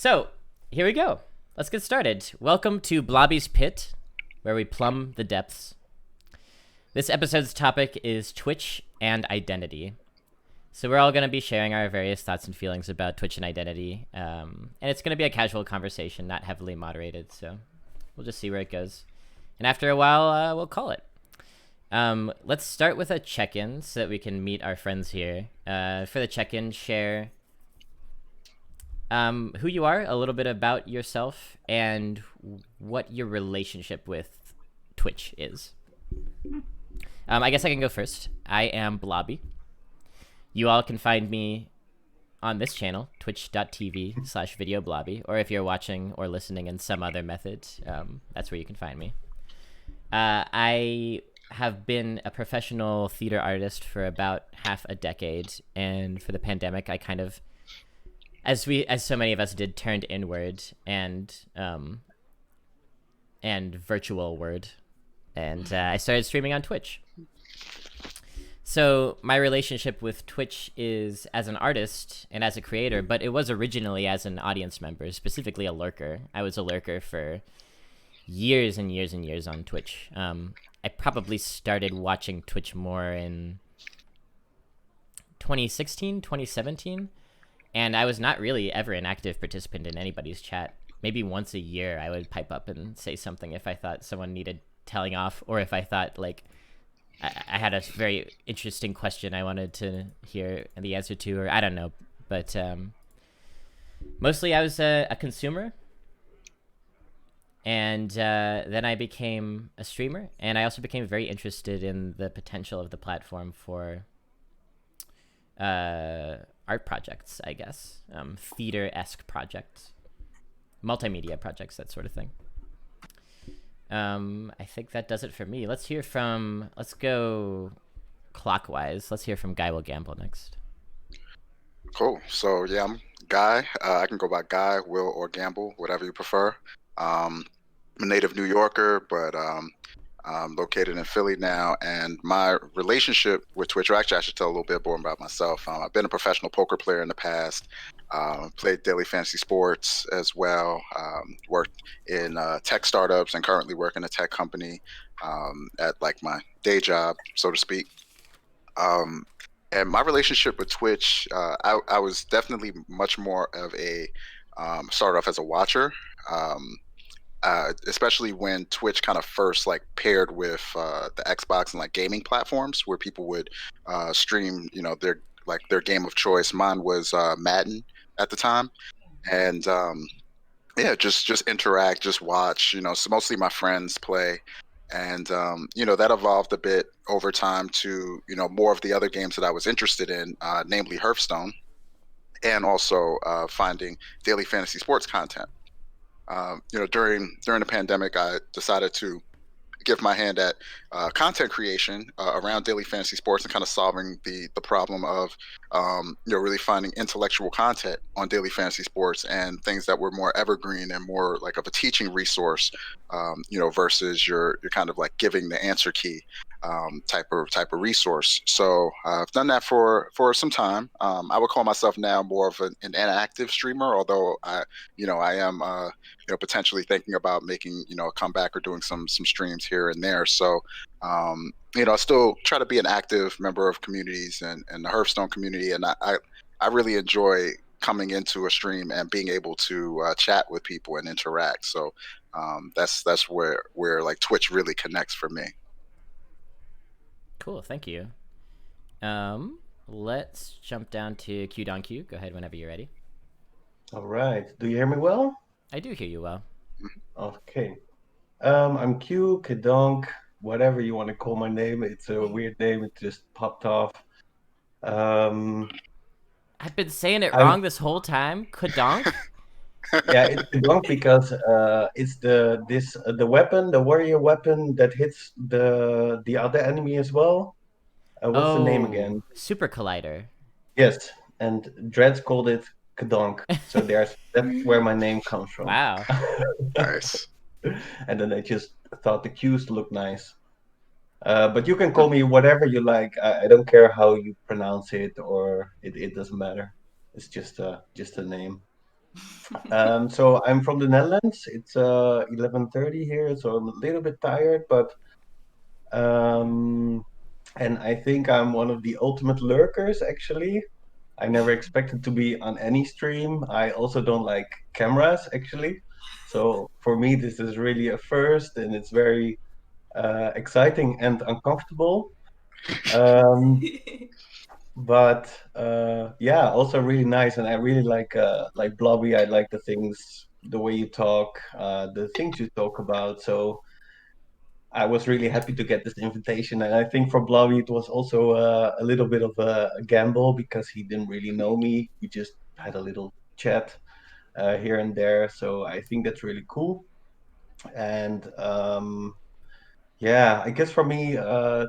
So, here we go. Let's get started. Welcome to Blobby's Pit, where we plumb the depths. This episode's topic is Twitch and identity. So we're all going to be sharing our various thoughts and feelings about Twitch and identity. And it's going to be a casual conversation, not heavily moderated. So we'll just see where it goes. And after a while, we'll call it. Let's start with a check-in so that we can meet our friends here. For the check-in, share who you are, a little bit about yourself, and what your relationship with Twitch is. I guess I can go first. I am Blobby. You all can find me on this channel, twitch.tv/videoblobby, or if you're watching or listening in some other method, that's where you can find me. I have been a professional theater artist for about half a decade, and for the pandemic, I kind of, as so many of us did, turned inward and virtual word, and I started streaming on Twitch. So my relationship with Twitch is as an artist and as a creator, but it was originally as an audience member, specifically a lurker. I was a lurker for years and years and years on Twitch. I probably started watching Twitch more in 2016, 2017, and I was not really ever an active participant in anybody's chat. Maybe once a year I would pipe up and say something if I thought someone needed telling off, or if I thought, like, I had a very interesting question I wanted to hear the answer to, or I don't know. But mostly I was a consumer. And then I became a streamer. And I also became very interested in the potential of the platform for art projects, I guess. Theater-esque projects. Multimedia projects, that sort of thing. I think that does it for me. Let's go clockwise. Let's hear from GuyWillGamble next. Cool. So yeah, I'm Guy. I can go by Guy, Will, or Gamble, whatever you prefer. I'm a native New Yorker, but I'm located in Philly now. And my relationship with Twitch, or actually I should tell a little bit more about myself. I've been a professional poker player in the past. Played daily fantasy sports as well. Worked in tech startups and currently work in a tech company at like my day job, so to speak. And my relationship with Twitch, I was definitely much more of a started off as a watcher, especially when Twitch kind of first like paired with the Xbox and like gaming platforms where people would stream, their game of choice. Mine was Madden at the time, and yeah, just interact, just watch. So mostly my friends play, and that evolved a bit over time to more of the other games that I was interested in, namely Hearthstone, and also finding daily fantasy sports content. During the pandemic, I decided to give my hand at content creation around daily fantasy sports and kind of solving the problem of really finding intellectual content on daily fantasy sports and things that were more evergreen and more like of a teaching resource, versus you're kind of like giving the answer key type of resource. So I've done that for some time. I would call myself now more of an inactive streamer, although I am potentially thinking about making a comeback or doing some streams here and there. So I still try to be an active member of communities and the Hearthstone community, and I really enjoy coming into a stream and being able to chat with people and interact. So that's where like Twitch really connects for me. Cool, thank you. Let's jump down to Quedonq. Go ahead whenever you're ready. All right. Do you hear me well? I do hear you well. Okay. I'm Quedonq, whatever you want to call my name. It's a weird name. It just popped off. I've been saying it wrong this whole time. Quedonq? Yeah, it's Quedonq because it's the weapon, the warrior weapon that hits the other enemy as well. What's the name again? Super Collider. Yes, and Dreads called it Quedonq. So that's where my name comes from. Wow. Nice. And then I just thought the Q's looked nice. But you can call me whatever you like. I don't care how you pronounce it, or it doesn't matter. It's just a name. So I'm from the Netherlands. It's 11:30 here, so I'm a little bit tired, but um, and I think I'm one of the ultimate lurkers, actually. I never expected to be on any stream. I also don't like cameras, actually. So for me, this is really a first, and it's very exciting and uncomfortable. Um, but yeah, also really nice, and I really like Blobby. I like the things, the way you talk, the things you talk about. So I was really happy to get this invitation, and I think for Blobby it was also a little bit of a gamble because he didn't really know me. We just had a little chat here and there, so I think that's really cool. And yeah, I guess for me,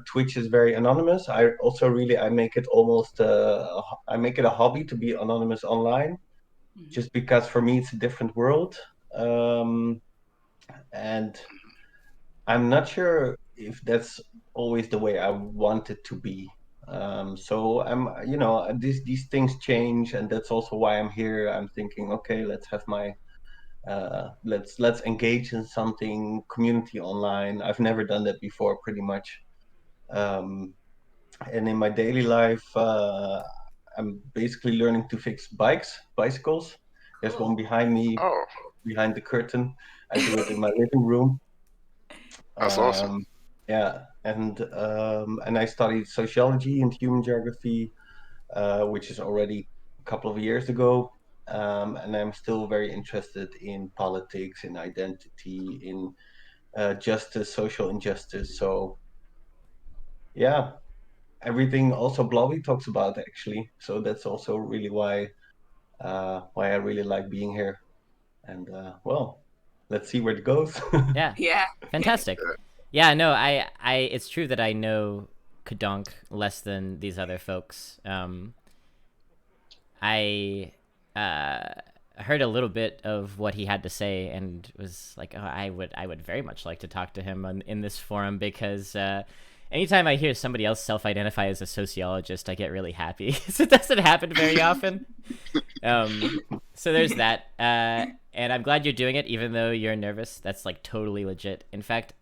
Twitch is very anonymous. I also really I make it almost I make it a hobby to be anonymous online, just because for me it's a different world. Um, and I'm not sure if that's always the way I want it to be. So these things change, and that's also why I'm here. I'm thinking, okay, let's have my let's engage in something community online. I've never done that before, pretty much. Um, and in my daily life, I'm basically learning to fix bicycles. There's one behind me, Oh, behind the curtain. I do it in my living room. that's awesome. Yeah, and I studied sociology and human geography, which is already a couple of years ago. And I'm still very interested in politics, in identity, in justice, social injustice. So yeah, everything also Blobby talks about actually. So that's also really why I really like being here. And well, let's see where it goes. Yeah. Yeah. Fantastic. Yeah, no, I it's true that I know Quedonq less than these other folks. I heard a little bit of what he had to say and was like, oh, I would very much like to talk to him in this forum because anytime I hear somebody else self-identify as a sociologist, I get really happy. So it doesn't happen very often. So there's that. And I'm glad you're doing it, even though you're nervous. That's like totally legit. In fact,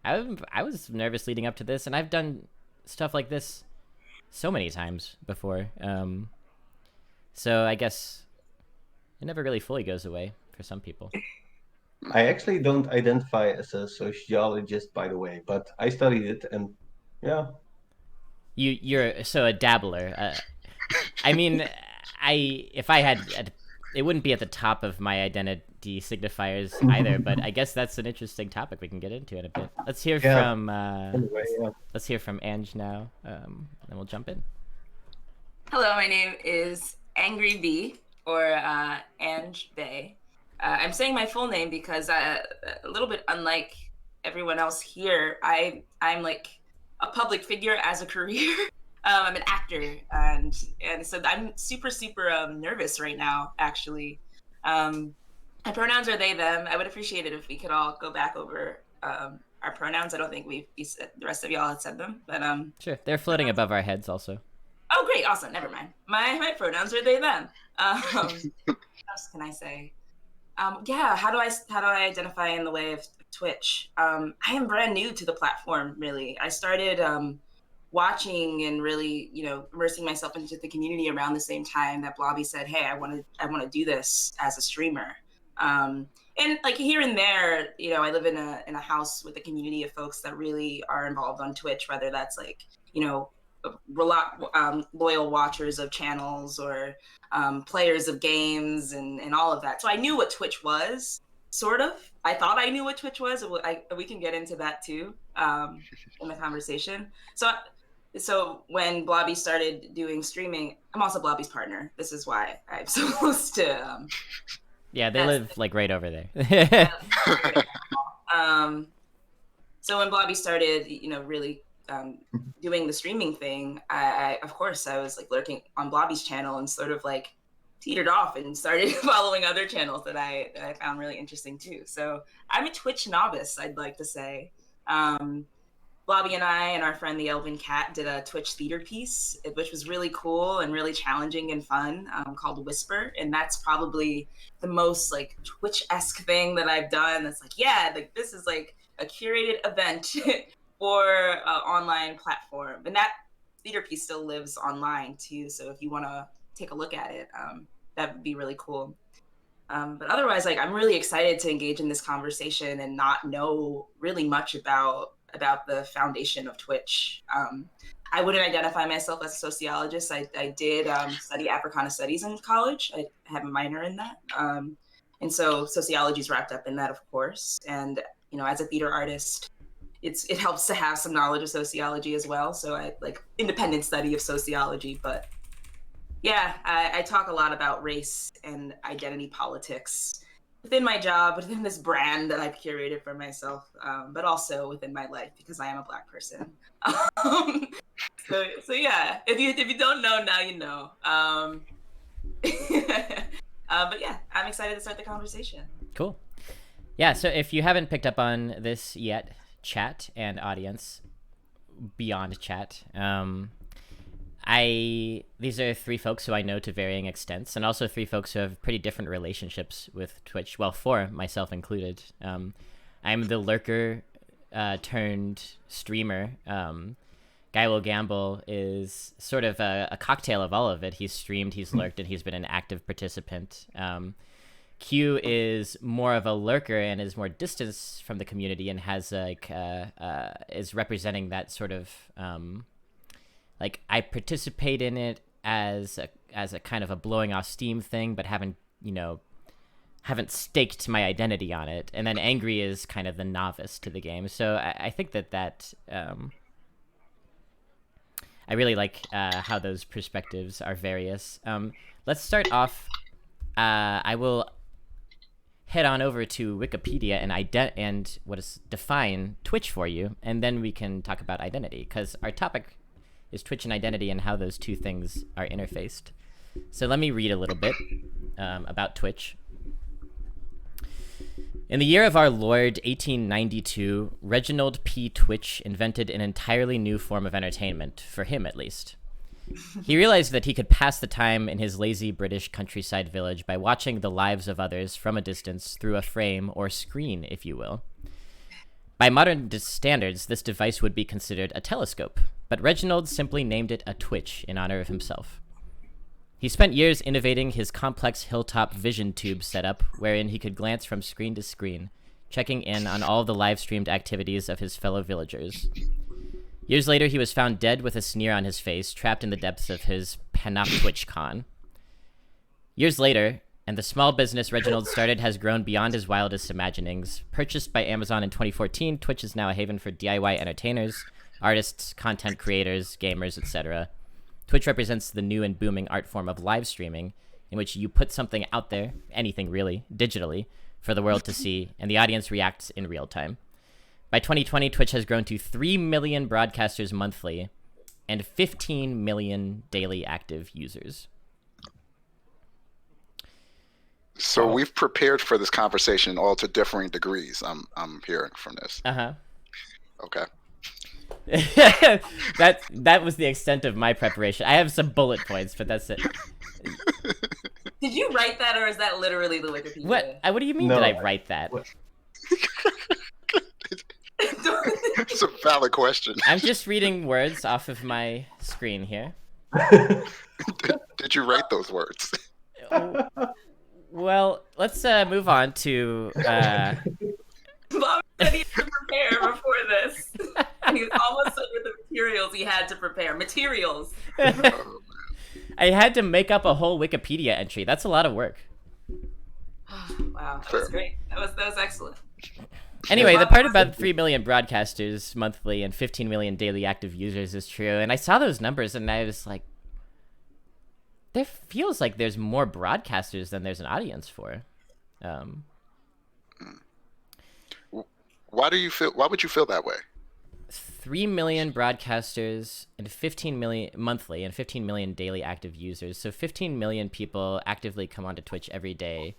I was nervous leading up to this, and I've done stuff like this so many times before. So I guess it never really fully goes away for some people. I actually don't identify as a sociologist, by the way, but I studied it, and yeah. You're so a dabbler. I mean, if I had, it wouldn't be at the top of my identity signifiers either. But I guess that's an interesting topic we can get into in a bit. Let's hear Yeah. from Anyway, yeah. let's hear from Ange now, and then we'll jump in. Hello, my name is Angry Bee, or Ange Bay. I'm saying my full name because a little bit unlike everyone else here, I'm like a public figure as a career. I'm an actor, and so I'm super nervous right now. Actually, my pronouns are they them. I would appreciate it if we could all go back over our pronouns. I don't think the rest of y'all had said them, but Sure, they're floating above our heads also. Oh, great, awesome. Never mind. My pronouns are they them. What else can I say? Yeah, how do I identify in the way of Twitch? I am brand new to the platform. Really, I started watching and really, immersing myself into the community around the same time that Blobby said, "Hey, I want to do this as a streamer." And like here and there, I live in a house with a community of folks that really are involved on Twitch, whether that's like, loyal watchers of channels or players of games and all of that. So I knew what Twitch was, sort of. I thought I knew what Twitch was. We can get into that too in the conversation. So when Blobby started doing streaming, I'm also Blobby's partner. This is why I'm supposed to. Yeah, they live like right over there. So when Blobby started, really doing the streaming thing, I of course I was like lurking on Blobby's channel and sort of like teetered off and started following other channels that I found really interesting too. So I'm a Twitch novice, I'd like to say. Blobby and I and our friend the Elven Cat did a Twitch theater piece, which was really cool and really challenging and fun, called Whisper. And that's probably the most like Twitch-esque thing that I've done. That's like, yeah, like this is like a curated event for an online platform. And that theater piece still lives online too. So if you want to take a look at it, that would be really cool. But otherwise, like I'm really excited to engage in this conversation and not know really much about the foundation of Twitch. I wouldn't identify myself as a sociologist. I did study Africana Studies in college. I have a minor in that. And so sociology is wrapped up in that, of course. And, you know, as a theater artist, it helps to have some knowledge of sociology as well. So I like independent study of sociology. But yeah, I talk a lot about race and identity politics within my job, within this brand that I've curated for myself, but also within my life because I am a Black person. So yeah, if you don't know, now you know. But yeah, I'm excited to start the conversation. Cool. Yeah, so if you haven't picked up on this yet, chat and audience, beyond chat, these are three folks who I know to varying extents, and also three folks who have pretty different relationships with Twitch. Well, four, myself included. I'm the lurker turned streamer. GuyWillGamble is sort of a cocktail of all of it. He's streamed, he's lurked, and he's been an active participant. Q is more of a lurker and is more distanced from the community and has like is representing that sort of like I participate in it as a kind of a blowing off steam thing, but haven't staked my identity on it. And then Angry is kind of the novice to the game. So I think that I really like how those perspectives are various. Let's start off. I will head on over to Wikipedia and define Twitch for you, and then we can talk about identity, because our topic is Twitch and identity and how those two things are interfaced. So let me read a little bit about Twitch. In the year of our Lord, 1892, Reginald P. Twitch invented an entirely new form of entertainment, for him at least. He realized that he could pass the time in his lazy British countryside village by watching the lives of others from a distance through a frame or screen, if you will. By modern standards, this device would be considered a telescope, but Reginald simply named it a Twitch in honor of himself. He spent years innovating his complex hilltop vision tube setup, wherein he could glance from screen to screen, checking in on all the live-streamed activities of his fellow villagers. Years later, he was found dead with a sneer on his face, trapped in the depths of his Quedonq TwitchCon. Years later, and the small business Reginald started has grown beyond his wildest imaginings. Purchased by Amazon in 2014, Twitch is now a haven for DIY entertainers, artists, content creators, gamers, etc. Twitch represents the new and booming art form of live streaming, in which you put something out there, anything really, digitally, for the world to see, and the audience reacts in real time. By 2020, Twitch has grown to 3 million broadcasters monthly and 15 million daily active users. So we've prepared for this conversation all to differing degrees. I'm hearing from this. Uh-huh. Okay. that was the extent of my preparation. I have some bullet points, but that's it. Did you write that, or is that literally the Wikipedia? What do you mean? No. Did I write that? It's a valid question. I'm just reading words off of my screen here. Did you write those words? Well, let's move on to. Bob said he had to prepare before this. And he was almost done with the materials he had to prepare. Materials. I had to make up a whole Wikipedia entry. That's a lot of work. Wow, that was great. That was excellent. Anyway, the part about 3 million broadcasters monthly and 15 million daily active users is true. And I saw those numbers and I was like, there feels like there's more broadcasters than there's an audience for. Why would you feel that way? 3 million broadcasters and 15 million monthly and 15 million daily active users. So 15 million people actively come onto Twitch every day,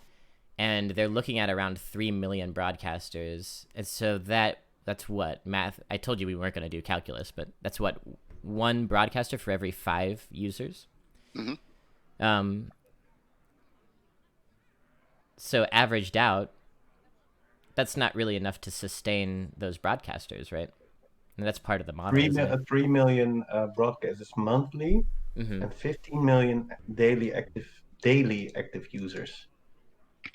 and they're looking at around 3 million broadcasters. And so that that's what math. I told you we weren't going to do calculus, but that's what one broadcaster for every 5 users. Mm-hmm. So averaged out, that's not really enough to sustain those broadcasters, right? And that's part of the model, isn't it? 3 million broadcasters monthly Mm-hmm. and 15 million daily active users.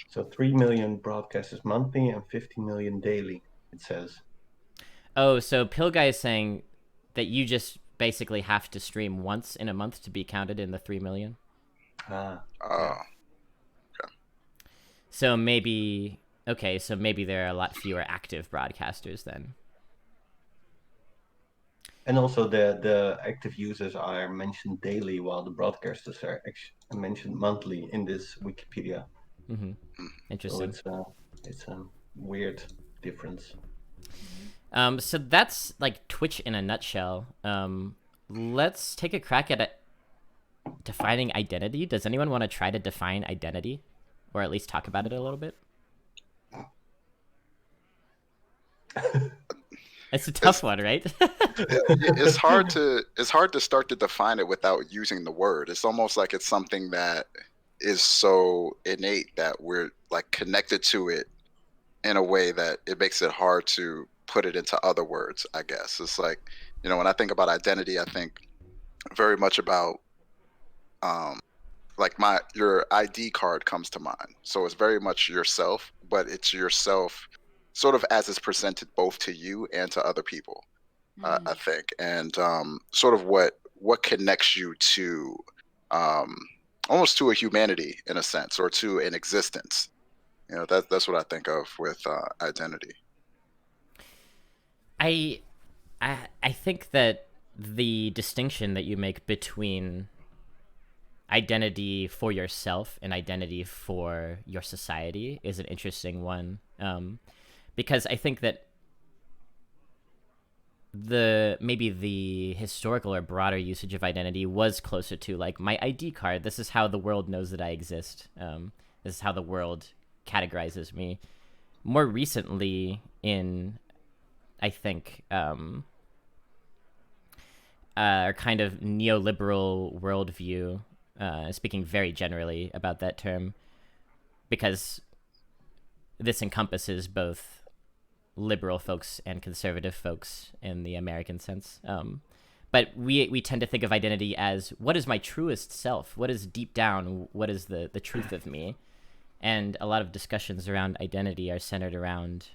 So 3 million broadcasters monthly and 15 million daily, it says. Oh, so Pill Guy is saying that you just basically have to stream once in a month to be counted in the 3 million. Ah, Oh, So maybe there are a lot fewer active broadcasters then. and also the active users are mentioned daily, while the broadcasters are mentioned monthly in this Wikipedia. Mm-hmm. Interesting. So it's a weird difference. So that's like Twitch in a nutshell. Let's take a crack at defining identity. Does anyone want to try to define identity, or at least talk about it a little bit? It's a tough one, right? it's hard to start to define it without using the word. It's almost like it's something that is so innate that we're like connected to it in a way that it makes it hard to put it into other words, I guess. It's like, when I think about identity, I think very much about like your ID card comes to mind. So it's very much yourself, but it's yourself sort of as it's presented both to you and to other people. I think, and sort of what connects you to almost to a humanity in a sense, or to an existence. That's what I think of with identity. I think that the distinction that you make between identity for yourself and identity for your society is an interesting one, because I think that maybe the historical or broader usage of identity was closer to like my ID card. This is how the world knows that I exist. This is how the world categorizes me. More recently, in I think our kind of neoliberal worldview, speaking very generally about that term, because this encompasses both liberal folks and conservative folks in the American sense. But we tend to think of identity as, what is my truest self? What is deep down? What is the truth of me? And a lot of discussions around identity are centered around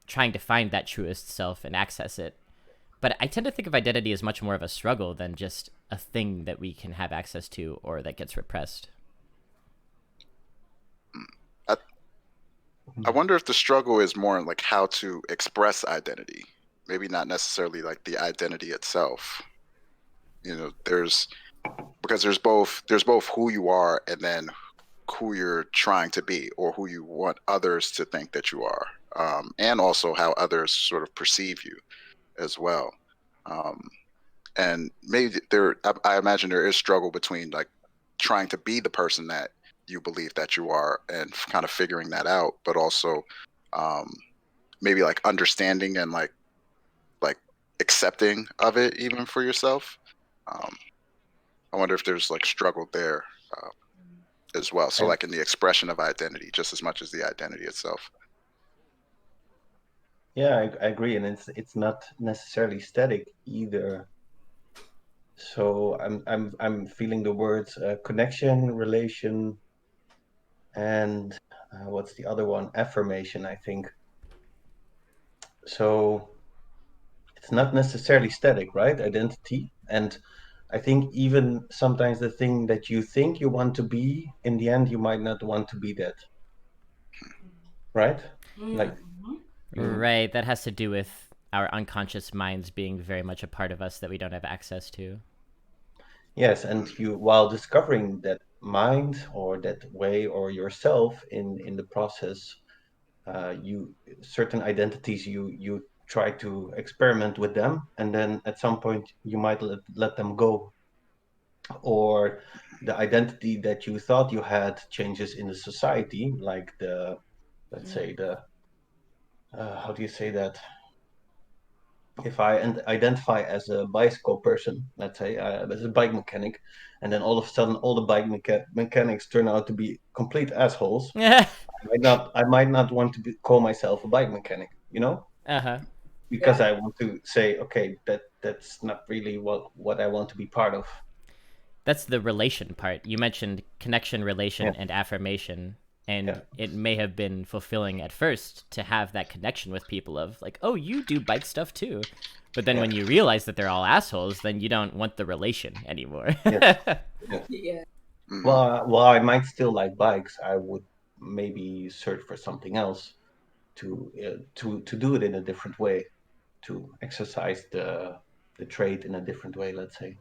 trying to find that truest self and access it. But I tend to think of identity as much more of a struggle than just a thing that we can have access to or that gets repressed. I wonder if the struggle is more in like how to express identity, maybe not necessarily like the identity itself. Because there's both who you are and then who you're trying to be, or who you want others to think that you are, and also how others sort of perceive you as well. And maybe I imagine there is struggle between like trying to be the person that you believe that you are and kind of figuring that out, but also maybe like understanding and like accepting of it even for yourself. I wonder if there's like struggle there as well. So like in the expression of identity, just as much as the identity itself. Yeah, I agree, and it's not necessarily static either. So I'm feeling the words connection, relation, and what's the other one? Affirmation, I think. So it's not necessarily static, right? Identity. And I think even sometimes the thing that you think you want to be, in the end, you might not want to be that. Right? Like, Right, that has to do with our unconscious minds being very much a part of us that we don't have access to. yes, and you, while discovering that mind or that way or yourself in the process, you certain identities you try to experiment with them, and then at some point you might let them go, or the identity that you thought you had changes in the society, like the let's say the how do you say that? If I identify as a bicycle person, let's say as a bike mechanic, and then all of a sudden all the bike mechanics turn out to be complete assholes, I might not want to call myself a bike mechanic, you know? Uh-huh. Because I want to say, okay, that's not really what I want to be part of. That's the relation part. You mentioned connection, relation, Yeah. and affirmation. And Yeah. it may have been fulfilling at first to have that connection with people of like, oh, you do bike stuff too. But then when you realize that they're all assholes, then you don't want the relation anymore. Yeah. Mhm. Well, I might still like bikes. I would maybe search for something else to do it in a different way, to exercise the trait in a different way, let's say.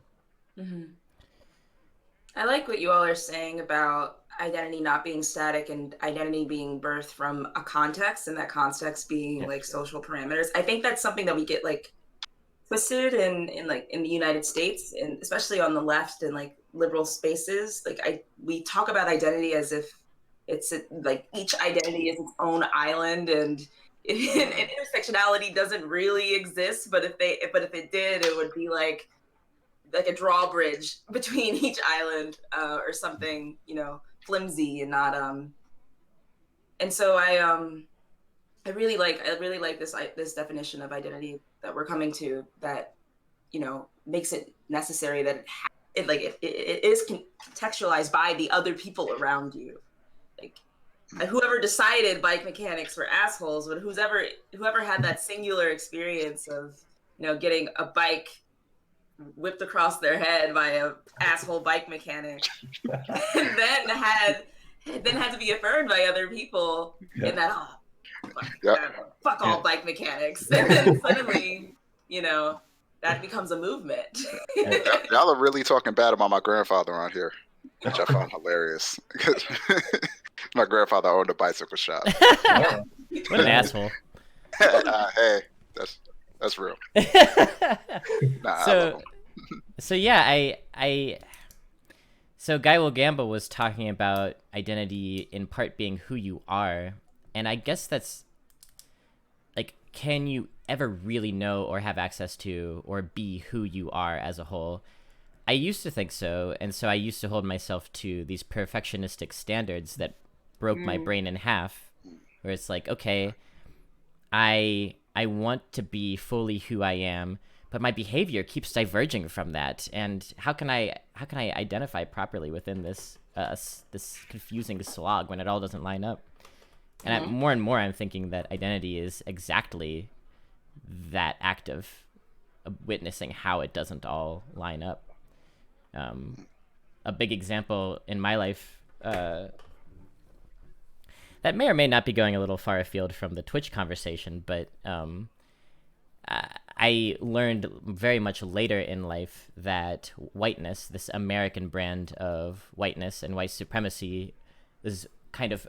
I like what you all are saying about identity not being static and identity being birthed from a context, and that context being like social parameters. I think that's something that we get like twisted in like in the United States, and especially on the left and like liberal spaces. Like we talk about identity as if like each identity is its own island, and intersectionality doesn't really exist. But if it did, it would be like a drawbridge between each island, or something, flimsy and not. And so I really like this definition of identity that we're coming to, that makes it necessary that it is contextualized by the other people around you. Like whoever decided bike mechanics were assholes, but whoever had that singular experience of getting a bike whipped across their head by a asshole bike mechanic, and then had to be affirmed by other people in that fuck all bike mechanics, and then suddenly that becomes a movement. Y'all are really talking bad about my grandfather on here, which I found hilarious. My grandfather owned a bicycle shop. What an asshole. Hey, that's real. Nah, I love him. So yeah, so GuyWillGamble was talking about identity in part being who you are, and I guess that's like, can you ever really know or have access to or be who you are as a whole? I used to think so, and so I used to hold myself to these perfectionistic standards that broke my brain in half, where it's like, okay, I want to be fully who I am, but my behavior keeps diverging from that, and how can I identify properly within this this confusing slog when it all doesn't line up? And more and more I'm thinking that identity is exactly that act of witnessing how it doesn't all line up. A big example in my life that may or may not be going a little far afield from the Twitch conversation, but I learned very much later in life that whiteness, this American brand of whiteness and white supremacy, is kind of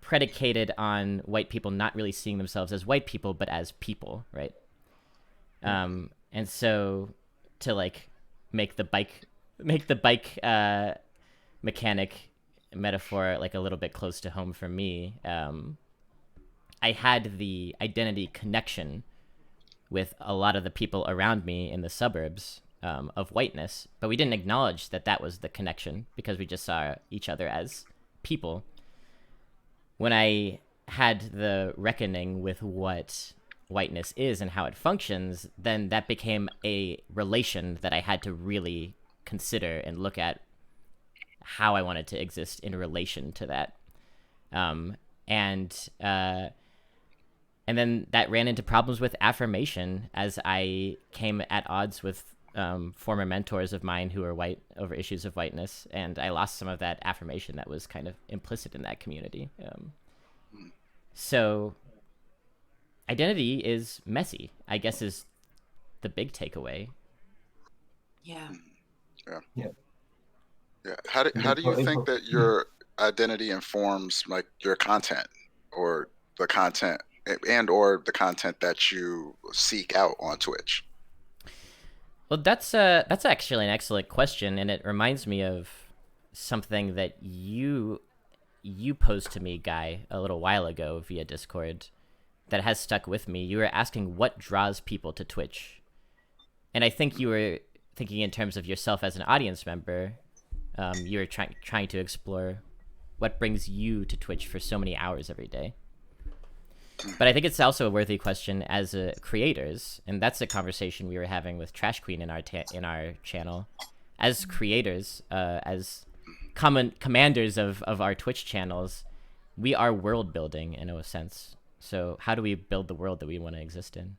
predicated on white people not really seeing themselves as white people, but as people, right? And so to like make the bike mechanic metaphor like a little bit close to home for me, I had the identity connection with a lot of the people around me in the suburbs of whiteness, but we didn't acknowledge that that was the connection because we just saw each other as people. When I had the reckoning with what whiteness is and how it functions, then that became a relation that I had to really consider and look at how I wanted to exist in relation to that. And then that ran into problems with affirmation as I came at odds with former mentors of mine who were white over issues of whiteness, and I lost some of that affirmation that was kind of implicit in that community. So identity is messy, I guess, is the big takeaway. Yeah. How do you think that your identity informs like your content or the content or the content that you seek out on Twitch? Well, that's actually an excellent question, and it reminds me of something that you you posed to me, Guy, a little while ago via Discord that has stuck with me. You were asking what draws people to Twitch. And I think you were thinking in terms of yourself as an audience member. You were trying to explore what brings you to Twitch for so many hours every day. But I think it's also a worthy question as creators, and that's a conversation we were having with Trash Queen in our channel. As creators, as commanders of our Twitch channels, we are world building in a sense. So how do we build the world that we want to exist in?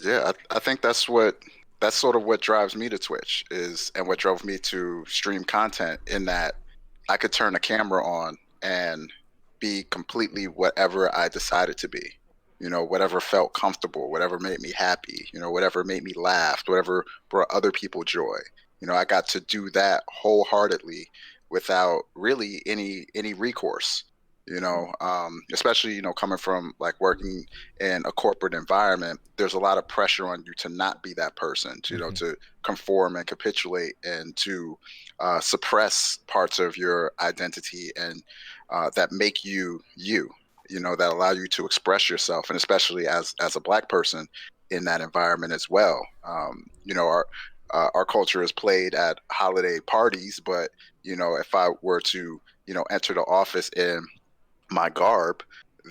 Yeah, I think that's sort of what drives me to Twitch and what drove me to stream content, in that I could turn a camera on and be completely whatever I decided to be. Whatever felt comfortable, whatever made me happy, whatever made me laugh, whatever brought other people joy. I got to do that wholeheartedly without really any recourse. Especially coming from like working in a corporate environment, there's a lot of pressure on you to not be that person, to conform and capitulate, and to suppress parts of your identity and that make you, that allow you to express yourself, and especially as a Black person in that environment as well. Our culture is played at holiday parties, but if I were to enter the office in my garb,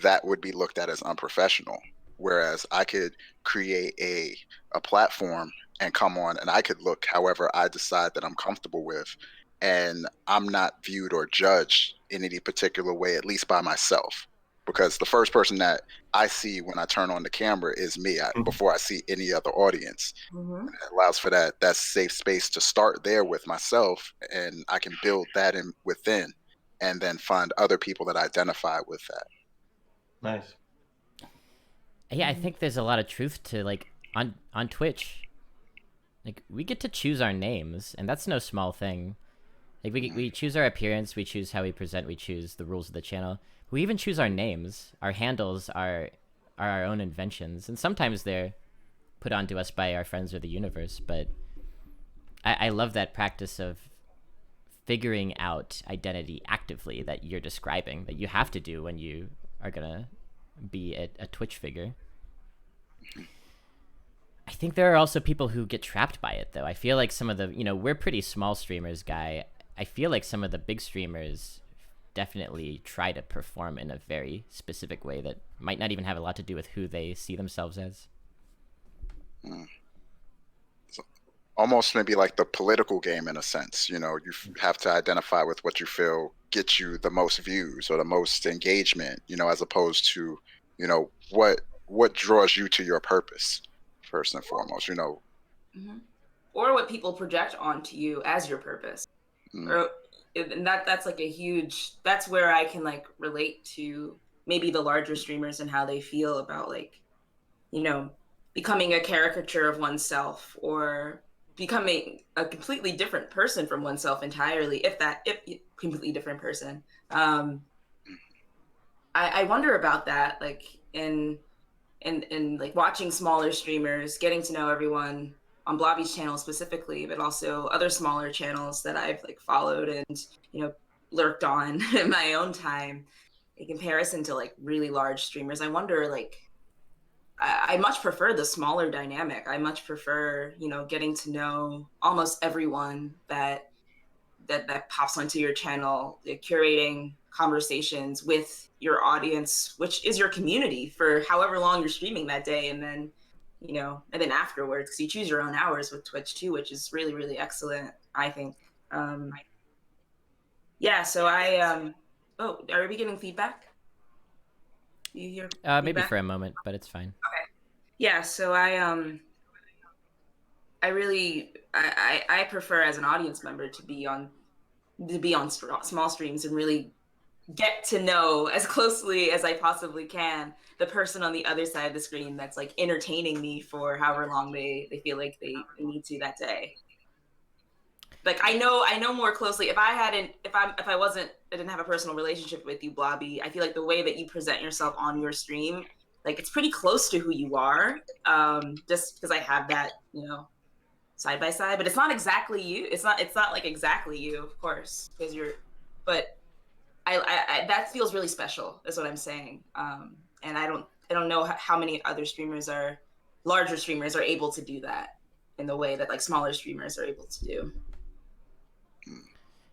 that would be looked at as unprofessional. Whereas I could create a platform and come on, and I could look however I decide that I'm comfortable with, and I'm not viewed or judged in any particular way, at least by myself. Because the first person that I see when I turn on the camera is me, before I see any other audience. Mm-hmm. It allows for that safe space to start there with myself, and I can build that within, and then find other people that identify with that. Nice. Yeah, I think there's a lot of truth to, like, on Twitch, like, we get to choose our names, and that's no small thing. Like, we choose our appearance, we choose how we present, we choose the rules of the channel. We even choose our names. Our handles are our own inventions, and sometimes they're put onto us by our friends or the universe, but I love that practice of figuring out identity actively that you're describing, that you have to do when you are gonna be a Twitch figure. I think there are also people who get trapped by it, though. I feel like some of the, we're pretty small streamers, Guy. I feel like some of the big streamers definitely try to perform in a very specific way that might not even have a lot to do with who they see themselves as. Almost maybe like the political game in a sense. You have to identify with what you feel gets you the most views or the most engagement, as opposed to, what draws you to your purpose first and foremost, Mm-hmm. Or what people project onto you as your purpose. And that's like that's where I can like relate to maybe the larger streamers and how they feel about, like, becoming a caricature of oneself, or becoming a completely different person from oneself entirely, if completely different person. I wonder about that, like, in like watching smaller streamers, getting to know everyone on Blobby's channel specifically, but also other smaller channels that I've like followed and lurked on in my own time, in comparison to like really large streamers. I wonder, like, I much prefer the smaller dynamic. I much prefer, getting to know almost everyone that pops onto your channel, curating conversations with your audience, which is your community, for however long you're streaming that day, and then afterwards, because you choose your own hours with Twitch too, which is really, really excellent, I think. So I are we getting feedback? You hear feedback? Maybe for a moment, but it's fine. Okay. Yeah, so I prefer as an audience member to be on small streams and really get to know as closely as I possibly can the person on the other side of the screen that's like entertaining me for however long they feel like they need to that day. Like, I know more closely. If I didn't have a personal relationship with you, Blobby, I feel like the way that you present yourself on your stream, like, it's pretty close to who you are, just because I have that, side by side, but it's not exactly you. It's not like exactly you, of course, because but I that feels really special. Is what I'm saying. And I don't know how many other larger streamers are able to do that in the way that like smaller streamers are able to do.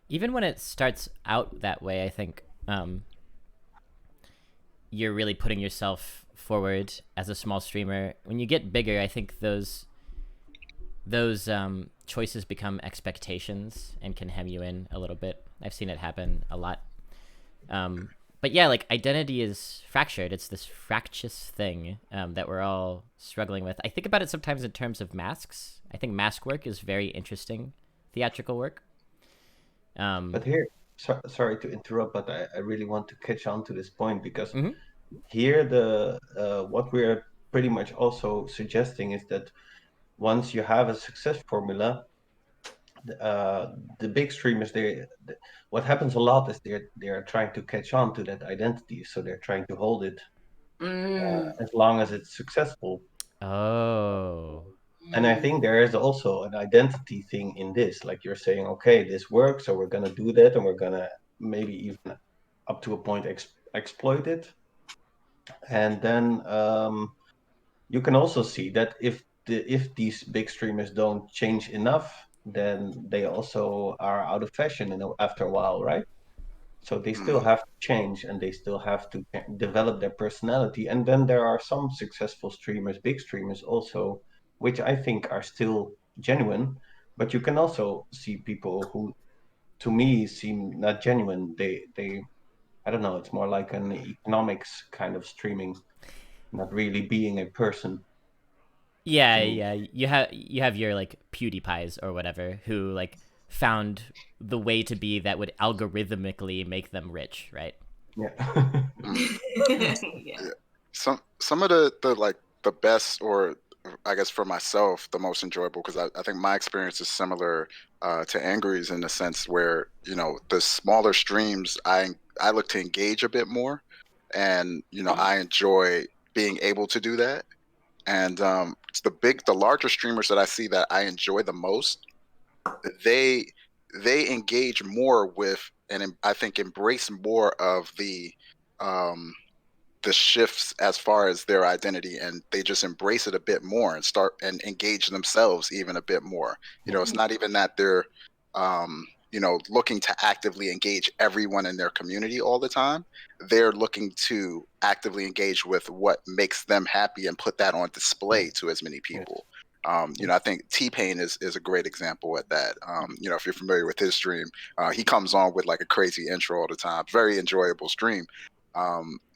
Even when it starts out that way, I think you're really putting yourself forward as a small streamer. When you get bigger, I think those choices become expectations and can hem you in a little bit. I've seen it happen a lot. But yeah, like identity is fractured. It's this fractious thing that we're all struggling with. I think about it sometimes in terms of masks. I think mask work is very interesting theatrical work. But here, sorry to interrupt, but I really want to catch on to this point because here what we're pretty much also suggesting is that once you have a success formula, the big streamers, what happens a lot is they're trying to catch on to that identity, so they're trying to hold it as long as it's successful. Oh. And I think there is also an identity thing in this. Like you're saying, okay, this works, so we're gonna do that, and we're gonna maybe even up to a point exploit it. And then you can also see that if these big streamers don't change enough, then they also are out of fashion after a while, right? So they still have to change and they still have to develop their personality. And then there are some successful streamers, big streamers also, which I think are still genuine. But you can also see people who, to me, seem not genuine. They I don't know, it's more like an economics kind of streaming, not really being a person. Yeah, To me. yeah. You have your like PewDiePies or whatever who like found the way to be that would algorithmically make them rich, right? Yeah. Yeah. Some of the like the best, or I guess for myself the most enjoyable, because I think my experience is similar to Angry's in the sense where the smaller streams I look to engage a bit more, and I enjoy being able to do that. And it's the larger streamers that I see that I enjoy the most, they engage more with, and I think embrace more of the shifts as far as their identity, and they just embrace it a bit more and start and engage themselves even a bit more. It's not even that they're looking to actively engage everyone in their community all the time. They're looking to actively engage with what makes them happy and put that on display to as many people. I think T-Pain is a great example at that. If you're familiar with his stream, he comes on with like a crazy intro all the time. Very enjoyable stream.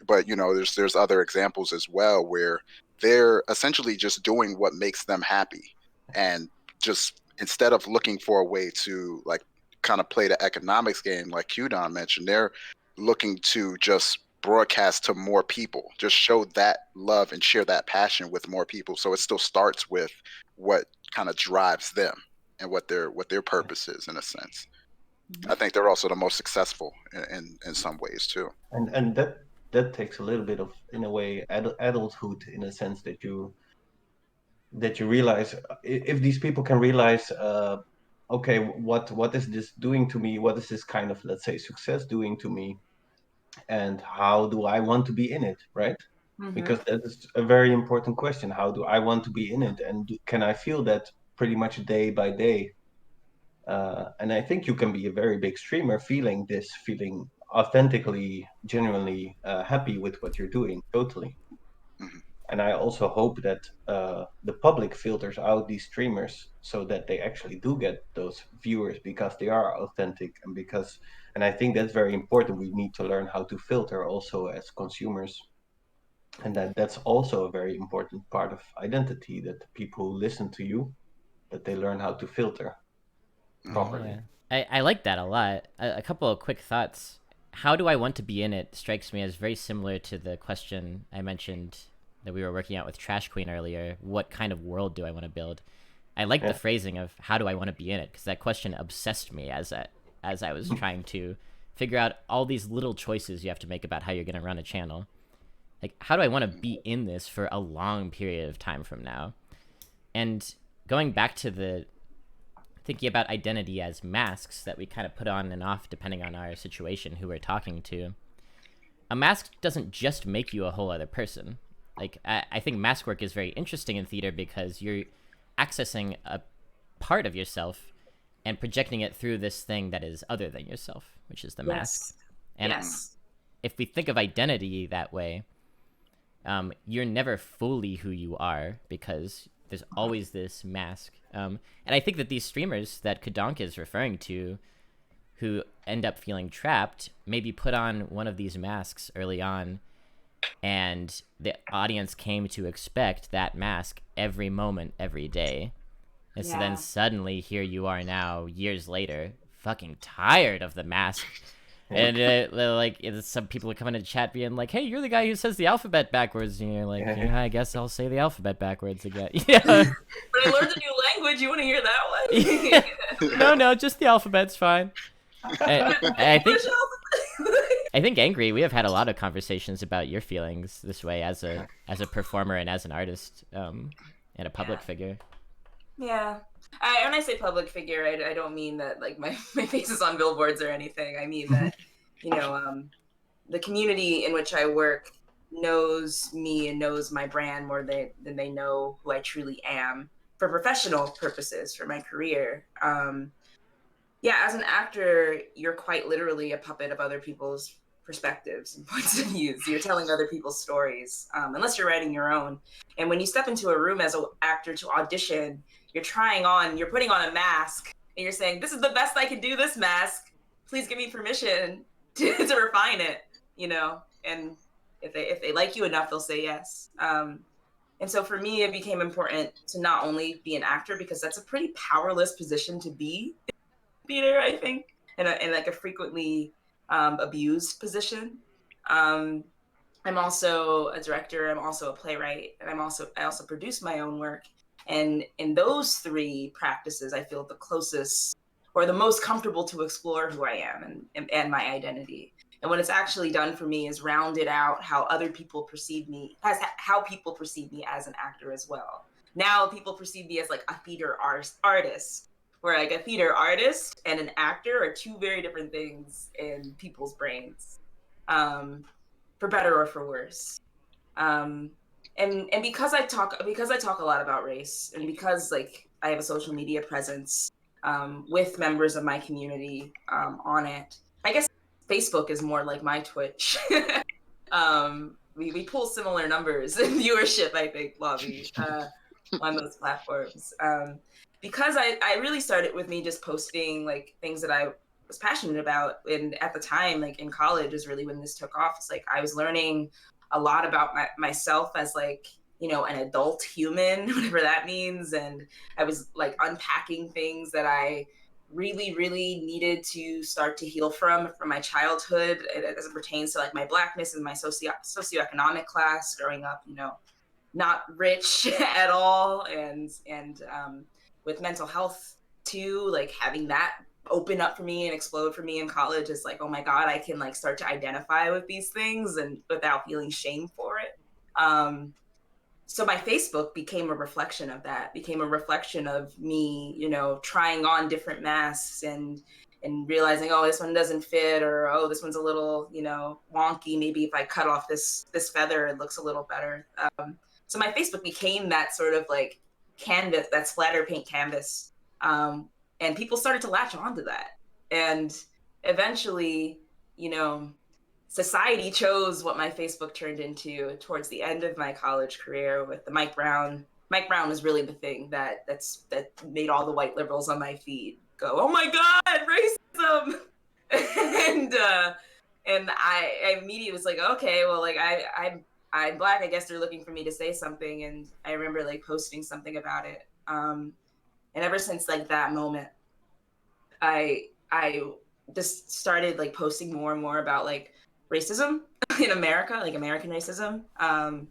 But there's other examples as well where they're essentially just doing what makes them happy, and just instead of looking for a way to like kind of play the economics game like Quedonq mentioned, they're looking to just broadcast to more people, just show that love and share that passion with more people. So it still starts with what kind of drives them and what their purpose is, in a sense. I think they're also the most successful in some ways too. And that takes a little bit of, in a way, adulthood, in a sense that you realize, if these people can realize, okay, what is this doing to me? What is this kind of, let's say, success doing to me? And how do I want to be in it, right? Because that is a very important question. How do I want to be in it? And can I feel that pretty much day by day? And I think you can be a very big streamer feeling authentically, genuinely happy with what you're doing, totally. And I also hope that the public filters out these streamers so that they actually do get those viewers because they are authentic, and I think that's very important. We need to learn how to filter also as consumers, and that's also a very important part of identity, that the people who listen to you, that they learn how to filter properly. Yeah. I like that a lot. A couple of quick thoughts. How do I want to be in it strikes me as very similar to the question I mentioned that we were working out with Trash Queen earlier. What kind of world do I want to build? I like the phrasing of how do I want to be in it, because that question obsessed me as I was trying to figure out all these little choices you have to make about how you're going to run a channel. Like, how do I want to be in this for a long period of time from now? And going back to the thinking about identity as masks that we kind of put on and off depending on our situation, who we're talking to. A mask doesn't just make you a whole other person. Like, I think mask work is very interesting in theater because you're accessing a part of yourself and projecting it through this thing that is other than yourself, which is the mask. And if we think of identity that way, you're never fully who you are because there's always this mask. And I think that these streamers that Quedonq is referring to, who end up feeling trapped, maybe put on one of these masks early on, and the audience came to expect that mask every moment, every day. And so then suddenly here you are now, years later, fucking tired of the mask. And some people are coming to chat being like, hey, you're the guy who says the alphabet backwards. And you're like, yeah, I guess I'll say the alphabet backwards again. Yeah. But I learned a new language. You want to hear that one? No, just the alphabet's fine. I think Angry, we have had a lot of conversations about your feelings this way as a performer and as an artist, and a public figure. Yeah. When I say public figure, I don't mean that like my face is on billboards or anything. I mean that, the community in which I work knows me and knows my brand more than they know who I truly am for professional purposes, for my career. As an actor, you're quite literally a puppet of other people's perspectives and points of views. You're telling other people's stories, unless you're writing your own. And when you step into a room as an actor to audition, you're putting on a mask, and you're saying, this is the best I can do this mask. Please give me permission to refine it, and if they like you enough, they'll say yes. And so for me, it became important to not only be an actor, because that's a pretty powerless position to be in theater, I think, and like a frequently abused position. I'm also a director. I'm also a playwright, and I also produce my own work. And in those three practices, I feel the closest or the most comfortable to explore who I am and my identity. And what it's actually done for me is rounded out how other people perceive me, how people perceive me as an actor as well. Now people perceive me as like a theater artist, where like a theater artist and an actor are two very different things in people's brains, for better or for worse. And because I talk a lot about race, and because like I have a social media presence with members of my community on it, I guess Facebook is more like my Twitch. We pull similar numbers in viewership, I think, Blobby, on those platforms. Because I really started with me just posting like things that I was passionate about, and at the time, like in college, is really when this took off. It's like I was learning a lot about myself as like, an adult human, whatever that means. And I was like unpacking things that I really, really needed to start to heal from my childhood, as it pertains to like my Blackness and my socioeconomic class growing up, not rich at all. And with mental health too, like having that open up for me and explode for me in college is like, oh my God, I can like start to identify with these things and without feeling shame for it. So my Facebook became a reflection of that, became a reflection of me, trying on different masks and realizing, oh, this one doesn't fit, or, oh, this one's a little, wonky. Maybe if I cut off this feather, it looks a little better. So my Facebook became that sort of like canvas, that splatter paint canvas. And people started to latch onto that. And eventually, society chose what my Facebook turned into towards the end of my college career with the Mike Brown. Mike Brown was really the thing that made all the white liberals on my feed go, oh my God, racism. and I immediately was like, okay, well, like I'm Black. I guess they're looking for me to say something. And I remember like posting something about it. And ever since like that moment, I just started like posting more and more about like racism in America, like American racism, and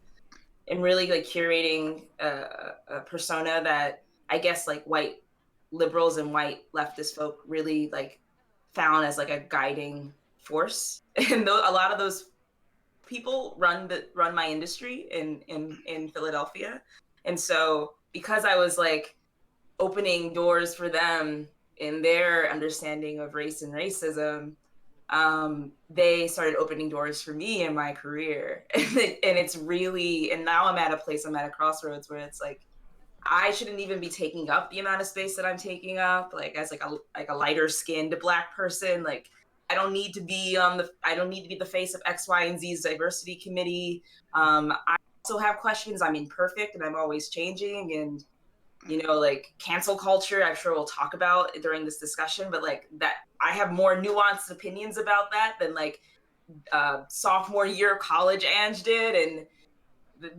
really like curating a persona that I guess like white liberals and white leftist folk really like found as like a guiding force. And a lot of those people run my industry in Philadelphia. And so because I was like opening doors for them in their understanding of race and racism, they started opening doors for me in my career. And it's really, and now I'm at a crossroads where it's like, I shouldn't even be taking up the amount of space that I'm taking up, like as like a lighter skinned Black person. Like I don't need to be the face of X, Y, and Z's diversity committee. I also have questions. I'm imperfect and I'm always changing, and like cancel culture, I'm sure we'll talk about during this discussion, but like that, I have more nuanced opinions about that than like sophomore year of college Ange did, and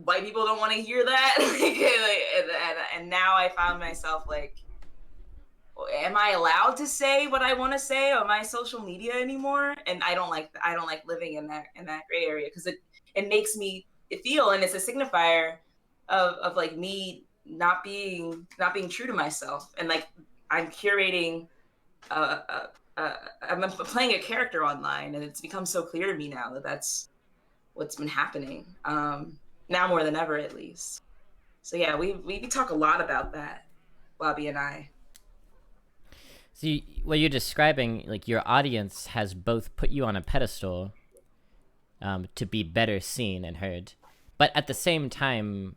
white people don't want to hear that. And now I found myself like, am I allowed to say what I want to say on my social media anymore? And I don't like living in that gray area, because it makes me feel, and it's a signifier of like me not being true to myself. And like I'm curating I'm playing a character online, and it's become so clear to me now that that's what's been happening, now more than ever, at least. So yeah, we talk a lot about that, Blobby and I. So what you're describing, like your audience has both put you on a pedestal to be better seen and heard, but at the same time,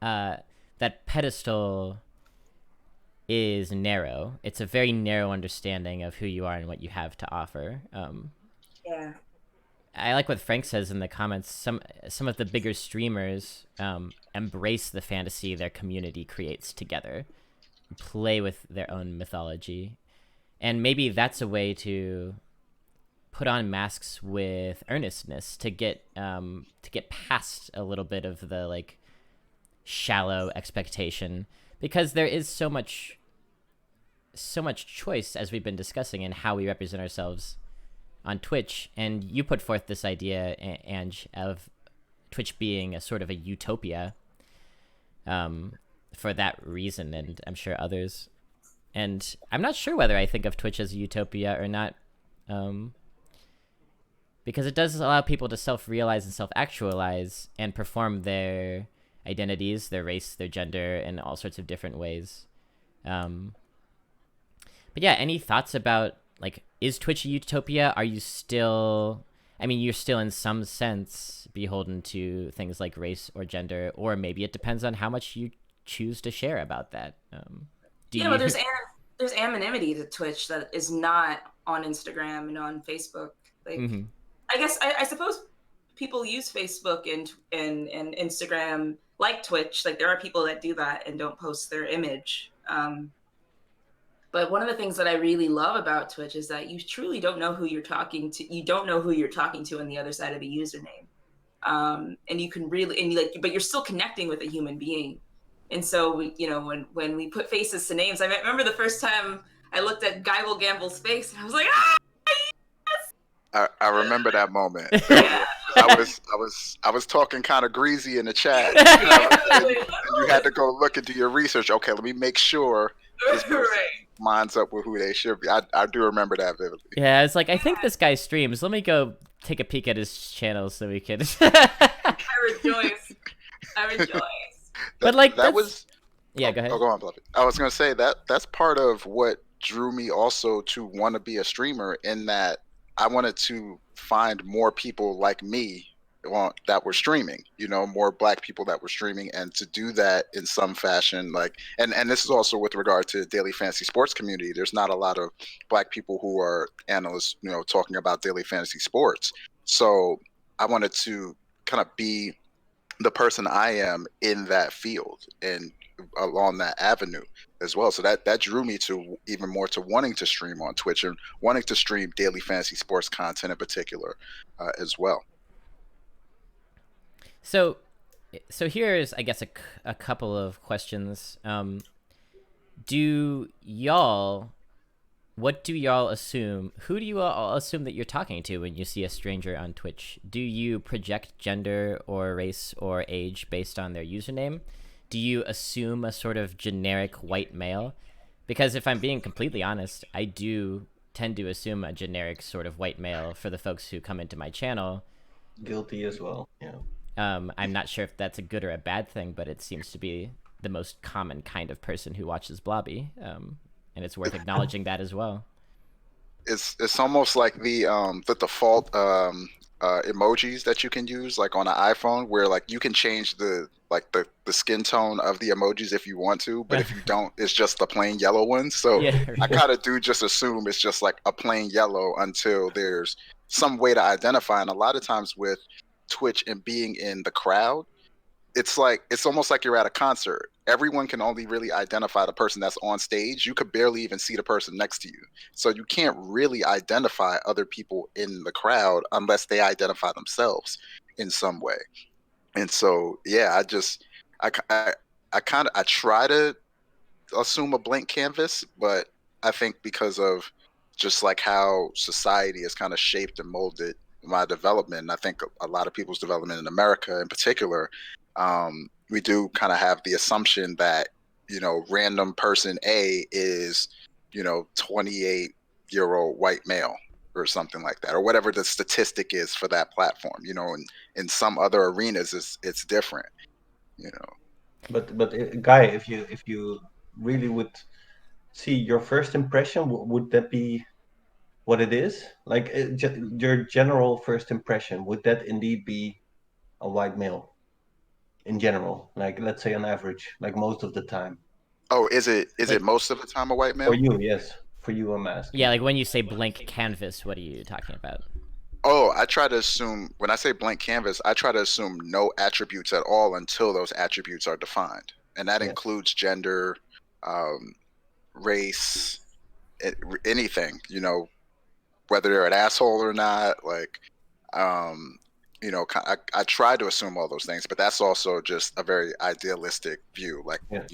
that pedestal is narrow. It's a very narrow understanding of who you are and what you have to offer. Yeah. I like what Frank says in the comments. Some of the bigger streamers embrace the fantasy their community creates together, play with their own mythology, and maybe that's a way to put on masks with earnestness to get past a little bit of the like shallow expectation, because there is so much choice, as we've been discussing, in how we represent ourselves on Twitch. And you put forth this idea, Ange, of Twitch being a sort of a utopia for that reason, and I'm sure others. And I'm not sure whether I think of Twitch as a utopia or not, because it does allow people to self-realize and self-actualize and perform their identities, their race, their gender, in all sorts of different ways. But yeah, any thoughts about, like, is Twitch a utopia? Are you still, I mean, you're still in some sense beholden to things like race or gender, or maybe it depends on how much you choose to share about that. But there's anonymity to Twitch that is not on Instagram and on Facebook. Like, I guess I suppose people use Facebook and Instagram like Twitch. Like there are people that do that and don't post their image. But one of the things that I really love about Twitch is that you truly don't know who you're talking to. You don't know who you're talking to on the other side of the username. And you can really, and but you're still connecting with a human being. And so, when we put faces to names, I remember the first time I looked at GuyWillGamble's face and I was like, ah! I remember that moment. Yeah. I was talking kind of greasy in the chat, and you had to go look and do your research. Okay, let me make sure this person lines up with who they should be. I do remember that vividly. Yeah, it's like, I think this guy streams. Let me go take a peek at his channel so we can. I rejoice. But like that was. Yeah, go ahead. Oh, go on, Blobby. I was going to say that's part of what drew me also to want to be a streamer, in that I wanted to find more people like me that were streaming, more Black people that were streaming, and to do that in some fashion, like, and this is also with regard to daily fantasy sports community. There's not a lot of Black people who are analysts, talking about daily fantasy sports. So I wanted to kind of be the person I am in that field and along that avenue as well. So that drew me to even more to wanting to stream on Twitch and wanting to stream daily fantasy sports content in particular as well. So here's, I guess, a couple of questions. What do y'all assume? Who do you all assume that you're talking to when you see a stranger on Twitch? Do you project gender or race or age based on their username? Do you assume a sort of generic white male? Because if I'm being completely honest, I do tend to assume a generic sort of white male for the folks who come into my channel. Guilty as well, yeah. I'm not sure if that's a good or a bad thing, but it seems to be the most common kind of person who watches Blobby, and it's worth acknowledging that as well. It's almost like the default emojis that you can use like on an iPhone, where like you can change the skin tone of the emojis if you want to, but if you don't, it's just the plain yellow one. So Yeah, I kind of do just assume it's just like a plain yellow until there's some way to identify. And a lot of times with Twitch and being in the crowd, it's almost like you're at a concert. Everyone can only really identify the person that's on stage. You could barely even see the person next to you. So you can't really identify other people in the crowd unless they identify themselves in some way. And so, yeah, I try to assume a blank canvas, but I think because of just like how society has kind of shaped and molded my development, and I think a lot of people's development in America in particular, we do kind of have the assumption that, random person A is, 28-year-old white male or something like that, or whatever the statistic is for that platform. And in some other arenas, it's different. But Guy, if you really would see your first impression, would that be what it is? Like your general first impression, would that indeed be a white male in general? Like, let's say on average, like most of the time. Oh, is it Like- most of the time a white male? For you, yes. For you, I'm asking. Yeah, like when you say blank canvas, what are you talking about? Oh, I try to assume, when I say blank canvas, I try to assume no attributes at all until those attributes are defined. And that Yes. includes gender, race, anything, whether they're an asshole or not. Like, I try to assume all those things, but that's also just a very idealistic view. Like, Yeah.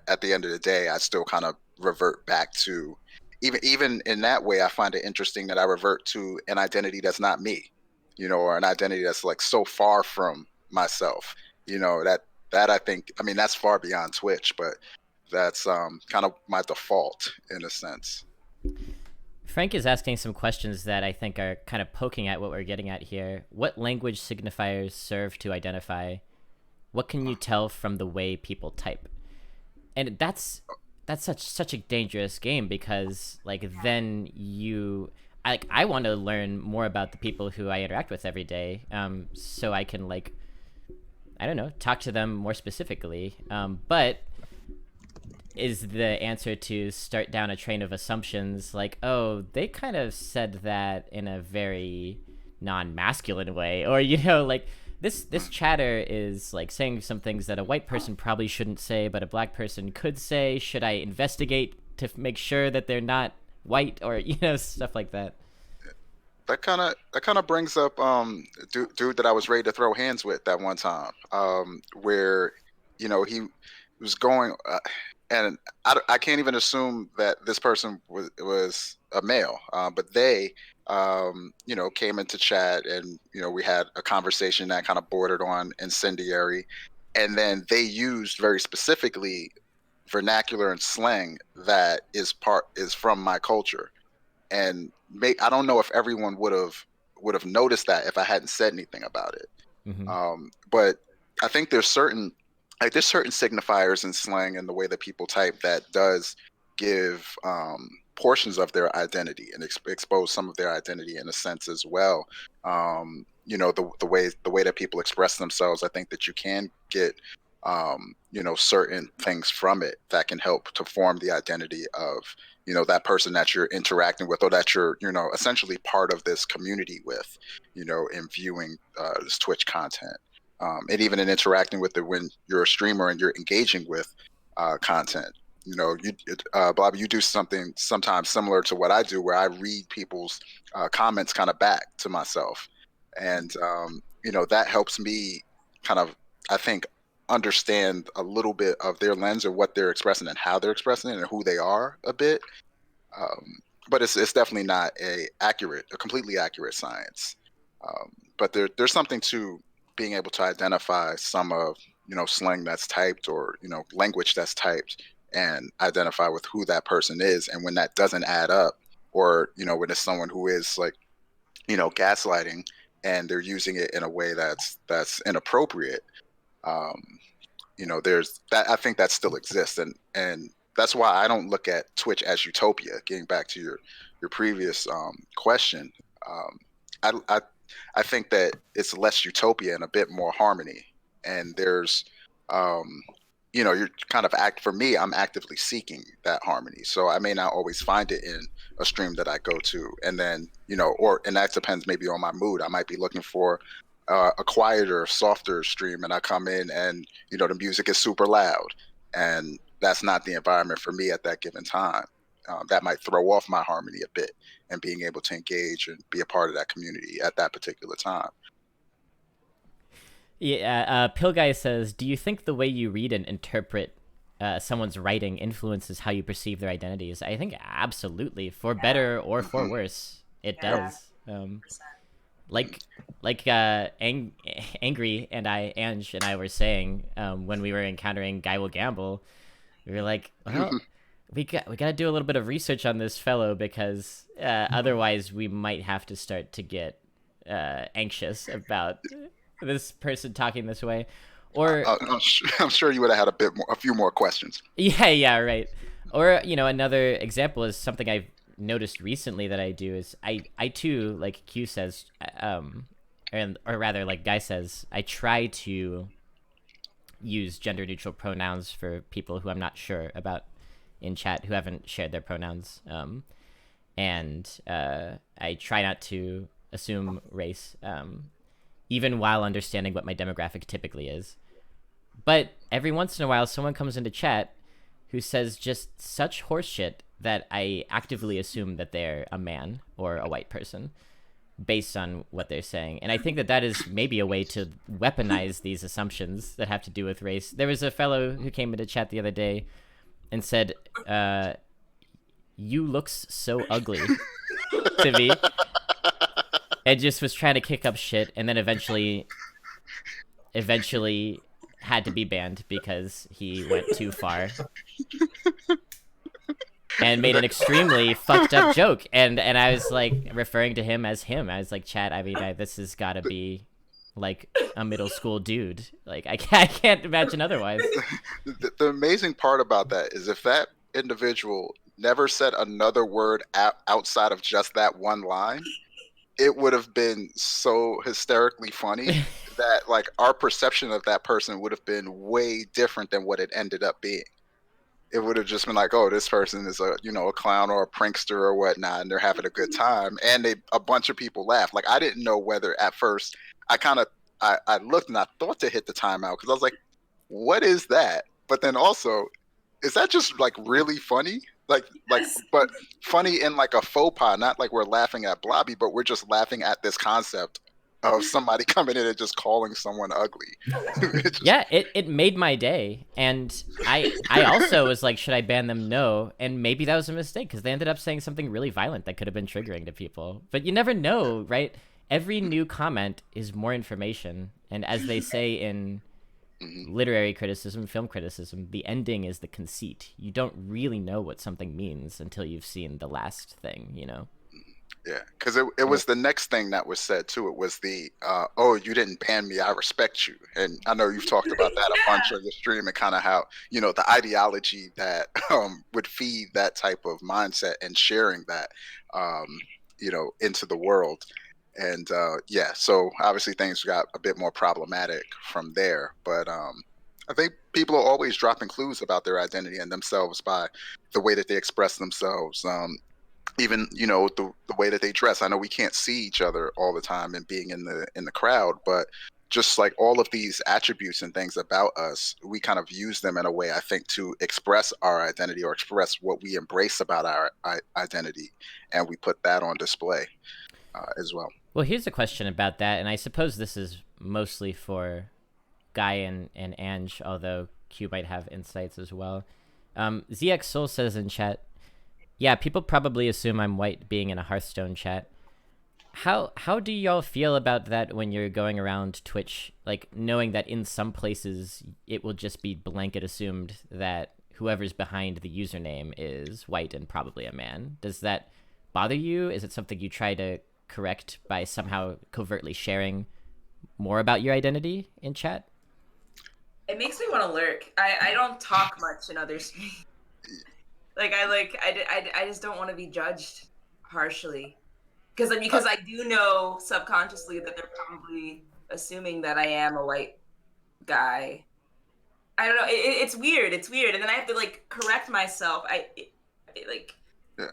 At the end of the day, I still kind of revert back to, even in that way, I find it interesting that I revert to an identity that's not me, or an identity that's like so far from myself, that I think, I mean, that's far beyond Twitch, but that's kind of my default in a sense. Frank is asking some questions that I think are kind of poking at what we're getting at here. What language signifiers serve to identify? What can you tell from the way people type? And that's such a dangerous game, because like then I want to learn more about the people who I interact with every day, so I can, like, I don't know, talk to them more specifically. But is the answer to start down a train of assumptions like, oh, they kind of said that in a very non-masculine way, or like this chatter is like saying some things that a white person probably shouldn't say but a black person could say. Should I investigate to make sure that they're not white, or stuff like that? That kind of brings up dude that I was ready to throw hands with that one time, where he was going, and I can't even assume that this person was a male, but they came into chat, and we had a conversation that kind of bordered on incendiary, and then they used very specifically vernacular and slang that is from my culture. And I don't know if everyone would have noticed that if I hadn't said anything about it. Mm-hmm. But I think there's certain signifiers in slang and the way that people type that does give portions of their identity and expose some of their identity in a sense as well. The way that people express themselves, I think that you can get certain things from it that can help to form the identity of that person that you're interacting with, or that you're essentially part of this community with, in viewing this Twitch content, and even in interacting with it when you're a streamer and you're engaging with content. Blobby, you do something sometimes similar to what I do, where I read people's comments kind of back to myself, and that helps me kind of, I think, understand a little bit of their lens, or what they're expressing and how they're expressing it and who they are a bit. But it's definitely not a completely accurate science. But there's something to being able to identify some of slang that's typed, or language that's typed, and identify with who that person is. And when that doesn't add up, or when it's someone who is like gaslighting, and they're using it in a way that's inappropriate, there's that. I think that still exists, and that's why I don't look at Twitch as utopia. Getting back to your previous question, um, I think that it's less utopia and a bit more harmony. And there's, you're kind of for me, I'm actively seeking that harmony. So I may not always find it in a stream that I go to, and then and that depends maybe on my mood. I might be looking for a quieter, softer stream, and I come in and the music is super loud, and that's not the environment for me at that given time. That might throw off my harmony a bit and being able to engage and be a part of that community at that particular time. Yeah, Pill Guy says, do you think the way you read and interpret someone's writing influences how you perceive their identities? I think absolutely, for better or for worse, it does. Angry and Ange and I were saying when we were encountering GuyWillGamble, we were like, well, we got to do a little bit of research on this fellow, because otherwise we might have to start to get anxious about this person talking this way. Or I'm sure you would have had a few more questions. Yeah, right. Or another example is something I've noticed recently that I do is I too, like Q says, or rather like Guy says, I try to use gender neutral pronouns for people who I'm not sure about in chat, who haven't shared their pronouns, and I try not to assume race, even while understanding what my demographic typically is. But every once in a while, someone comes into chat who says just such horseshit that I actively assume that they're a man or a white person based on what they're saying. And I think that is maybe a way to weaponize these assumptions that have to do with race. There was a fellow who came into chat the other day and said, you looks so ugly to me. And just was trying to kick up shit, and then eventually had to be banned because he went too far and made an extremely fucked up joke. And I was like referring to him as him. I was like, chat, I mean, this has got to be like a middle school dude. Like I can't imagine otherwise. The amazing part about that is if that individual never said another word outside of just that one line, it would have been so hysterically funny that like our perception of that person would have been way different than what it ended up being. It would have just been like, oh, this person is a clown or a prankster or whatnot, and they're having a good time, and a bunch of people laugh. Like I didn't know whether at first I looked and I thought to hit the timeout because I was like, what is that? But then also, is that just like really funny? Like, but funny in like a faux pas, not like we're laughing at Blobby, but we're just laughing at this concept of somebody coming in and just calling someone ugly. Yeah, it made my day. And I also was like, should I ban them? No. And maybe that was a mistake because they ended up saying something really violent that could have been triggering to people. But you never know, right? Every new comment is more information. And as they say in literary criticism, film criticism, the ending is the conceit. You don't really know what something means until you've seen the last thing, Yeah, because it was the next thing that was said too. It was the oh, you didn't ban me, I respect you. And I know you've talked about that a bunch on your stream, and kind of how the ideology that would feed that type of mindset and sharing that into the world. And yeah, so obviously things got a bit more problematic from there. But I think people are always dropping clues about their identity and themselves by the way that they express themselves. Even the way that they dress. I know we can't see each other all the time and being in the crowd, but just like all of these attributes and things about us, we kind of use them in a way, I think, to express our identity or express what we embrace about our identity, and we put that on display as well. Well, here's a question about that, and I suppose this is mostly for Guy and Ange, although Q might have insights as well. ZX Soul says in chat, yeah, people probably assume I'm white being in a Hearthstone chat. How do y'all feel about that when you're going around Twitch, like knowing that in some places it will just be blanket assumed that whoever's behind the username is white and probably a man? Does that bother you? Is it something you try to correct by somehow covertly sharing more about your identity in chat? It makes me want to lurk. I don't talk much in other streams. I just don't want to be judged harshly because I do know subconsciously that they're probably assuming that I am a white guy. I don't know. It's weird. It's weird, and then I have to like correct myself. Like Yeah.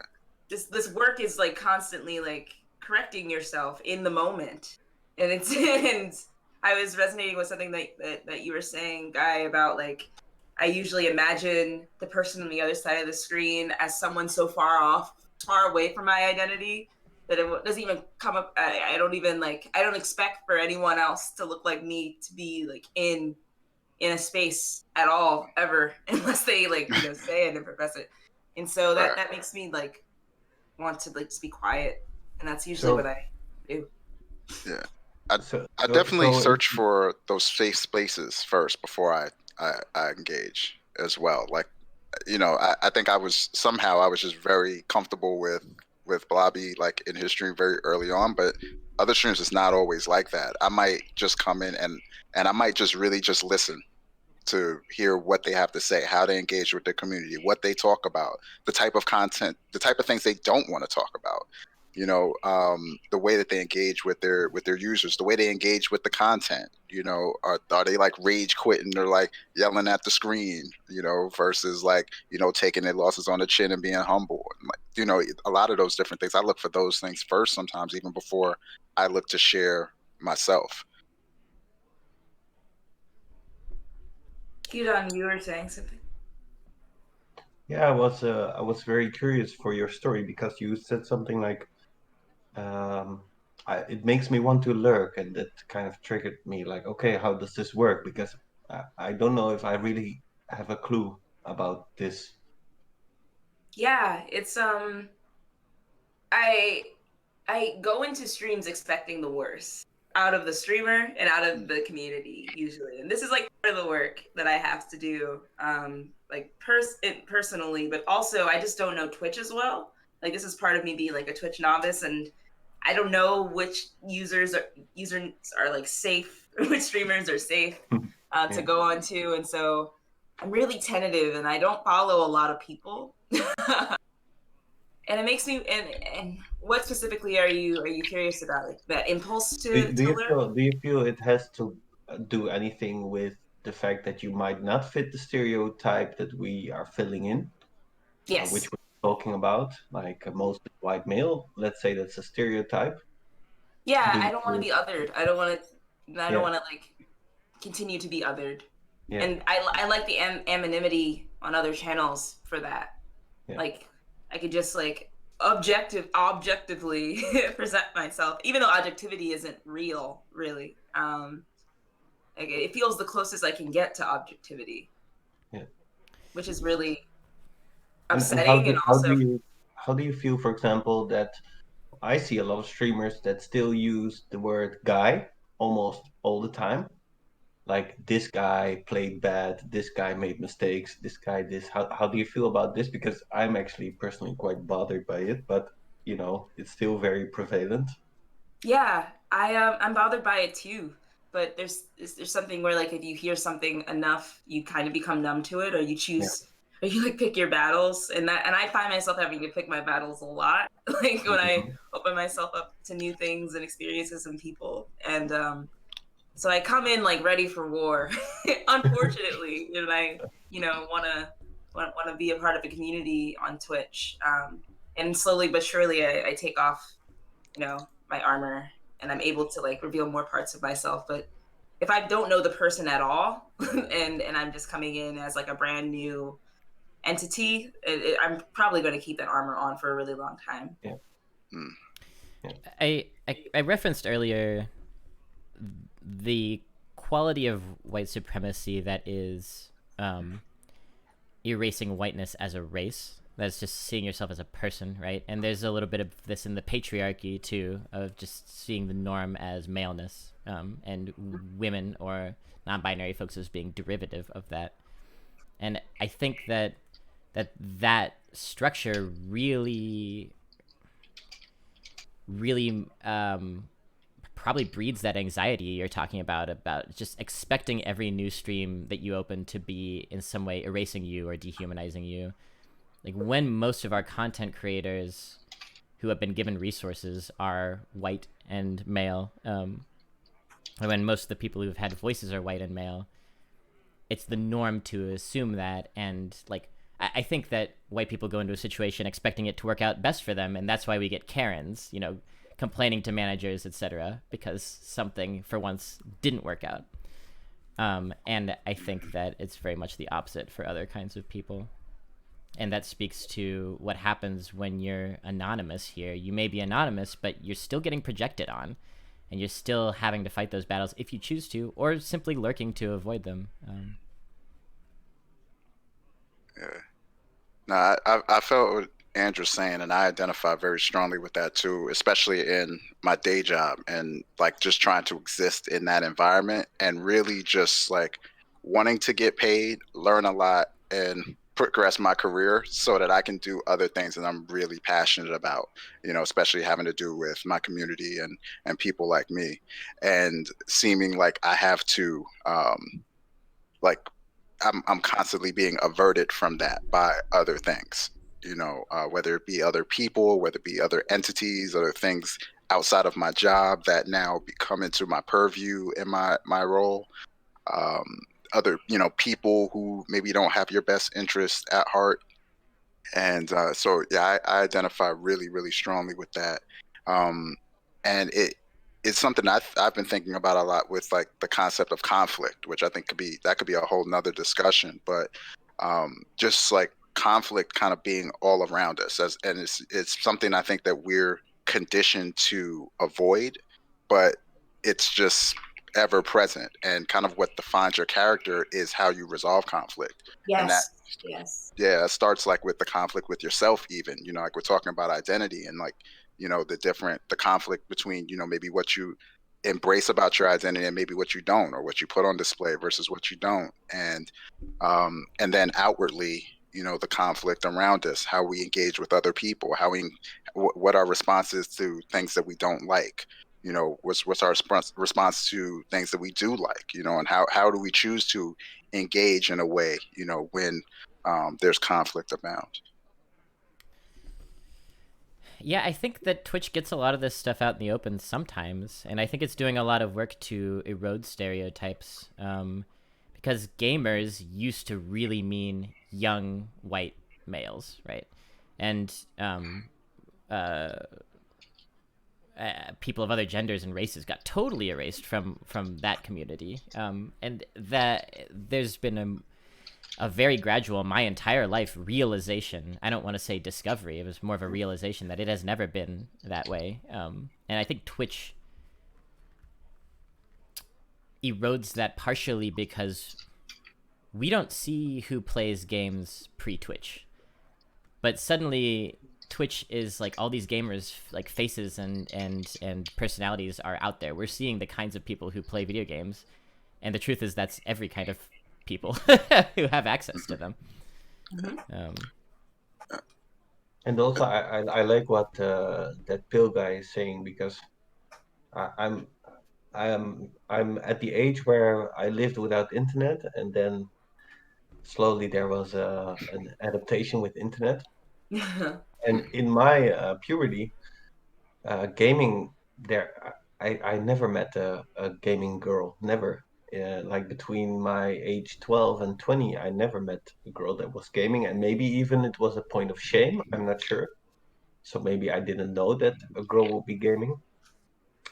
this work is like constantly like correcting yourself in the moment, and it's and I was resonating with something that you were saying, Guy, about like I usually imagine the person on the other side of the screen as someone so far away from my identity that it doesn't even come up. I don't even like I don't expect for anyone else to look like me to be like in a space at all ever unless they like say it and profess it, and so Right. that makes me like want to like just be quiet, and that's usually what I do. Yeah. So, I definitely so search for those safe spaces first before I engage as well. Like, I think I was just very comfortable with Blobby like in his stream very early on, but other streams is not always like that. I might just come in and I might just really just listen to hear what they have to say, how they engage with their community, what they talk about, the type of content, the type of things they don't want to talk about. The way that they engage with their users, the way they engage with the content. Are they like rage quitting or like yelling at the screen? Versus like taking their losses on the chin and being humble. And like a lot of those different things. I look for those things first sometimes, even before I look to share myself. Quedonq, you were saying something. yeah, I was very curious for your story because you said something like, it makes me want to lurk, and that kind of triggered me. Like, okay, how does this work? Because I don't know if I really have a clue about this. Yeah, it's I go into streams expecting the worst out of the streamer and out of the community usually, and this is like part of the work that I have to do, like personally, but also I just don't know Twitch as well. Like this is part of me being like a Twitch novice, and I don't know which users are like safe, which streamers are safe to go on to, and so I'm really tentative, and I don't follow a lot of people. And it makes me and what specifically are you curious about, like that impulse Do, do to you learn? feel do you feel it has to do anything with the fact that you might not fit the stereotype that we are filling in, which Yes. we're talking about, like a mostly white male? Let's say that's a stereotype. Yeah, Do I don't want to you? be othered. I don't Yeah, want to like continue to be othered. yeah, And I like the anonymity on other channels for that. yeah. Like I could just like objectively present myself, even though objectivity isn't real, really. Like it feels the closest I can get to objectivity, Yeah. which is really And upsetting and also how do you feel, for example, that I see a lot of streamers that still use the word guy almost all the time. Like this guy played bad, this guy made mistakes, this guy this. How do you feel about this? Because I'm actually personally quite bothered by it, but it's still very prevalent. yeah, I'm bothered by it too. But there's something where like if you hear something enough, you kind of become numb to it, or you Yeah. choose, or you like pick your battles, and I find myself having to pick my battles a lot, like when I Mhm. open myself up to new things and experiences and people, and so I come in like ready for war, unfortunately, and I want to be a part of a community on Twitch, and slowly but surely I take off my armor, and I'm able to like reveal more parts of myself. But if I don't know the person at all and I'm just coming in as like a brand new entity, I'm probably going to keep that armor on for a really long time. Yeah. Mm. Yeah. I referenced earlier the quality of white supremacy that is erasing whiteness as a race. That's just seeing yourself as a person, right? And there's a little bit of this in the patriarchy too, of just seeing the norm as maleness, and women or non-binary folks as being derivative of that. And I think that structure really probably breeds that anxiety you're talking about just expecting every new stream that you open to be in some way erasing you or dehumanizing you. Like, when most of our content creators who have been given resources are white and male, and when most of the people who've had voices are white and male, it's the norm to assume that. And like, I think that white people go into a situation expecting it to work out best for them, and that's why we get Karens, complaining to managers, etc., because something for once didn't work out. And I think that it's very much the opposite for other kinds of people. And that speaks to what happens when you're anonymous here. You may be anonymous, but you're still getting projected on, and you're still having to fight those battles if you choose to, or simply lurking to avoid them. Yeah. No, I felt what Andrew's saying, and I identify very strongly with that too, especially in my day job and like just trying to exist in that environment and really just like wanting to get paid, learn a lot, and progress my career so that I can do other things that I'm really passionate about, especially having to do with my community and people like me, and seeming like I have to like I'm constantly being averted from that by other things, whether it be other people, whether it be other entities, other things outside of my job that now come into my purview in my role. Other, people who maybe don't have your best interest at heart. And so, yeah, I identify really, really strongly with that. And it's something I've been thinking about a lot with like the concept of conflict, which I think could be a whole nother discussion. But just like conflict kind of being all around us, and it's something I think that we're conditioned to avoid, but it's just ever present, and kind of what defines your character is how you resolve conflict. And that, Yes. yeah, it starts like with the conflict with yourself, even, like we're talking about identity, and like, the conflict between, maybe what you embrace about your identity and maybe what you don't, or what you put on display versus what you don't. And then outwardly, the conflict around us, how we engage with other people, what our response is to things that we don't like, what's our response to things that we do like, and how do we choose to engage in a way, when there's conflict abound. Yeah, I think that Twitch gets a lot of this stuff out in the open sometimes, and I think it's doing a lot of work to erode stereotypes, because gamers used to really mean young white males, right? And people of other genders and races got totally erased from that community, and that there's been a very gradual, my entire life, realization. I don't want to say discovery. It was more of a realization that it has never been that way. And I think Twitch erodes that partially because we don't see who plays games pre-Twitch. But suddenly Twitch is like all these gamers, like faces and personalities are out there. We're seeing the kinds of people who play video games. And the truth is that's every kind of people who have access to them. And also, I like what that pill guy is saying, because I'm at the age where I lived without internet, and then slowly there was an adaptation with internet. And in my puberty, gaming, I never met a gaming girl, never. Like between my age 12 and 20, I never met a girl that was gaming, and maybe even it was a point of shame. I'm not sure. So maybe I didn't know that a girl would be gaming.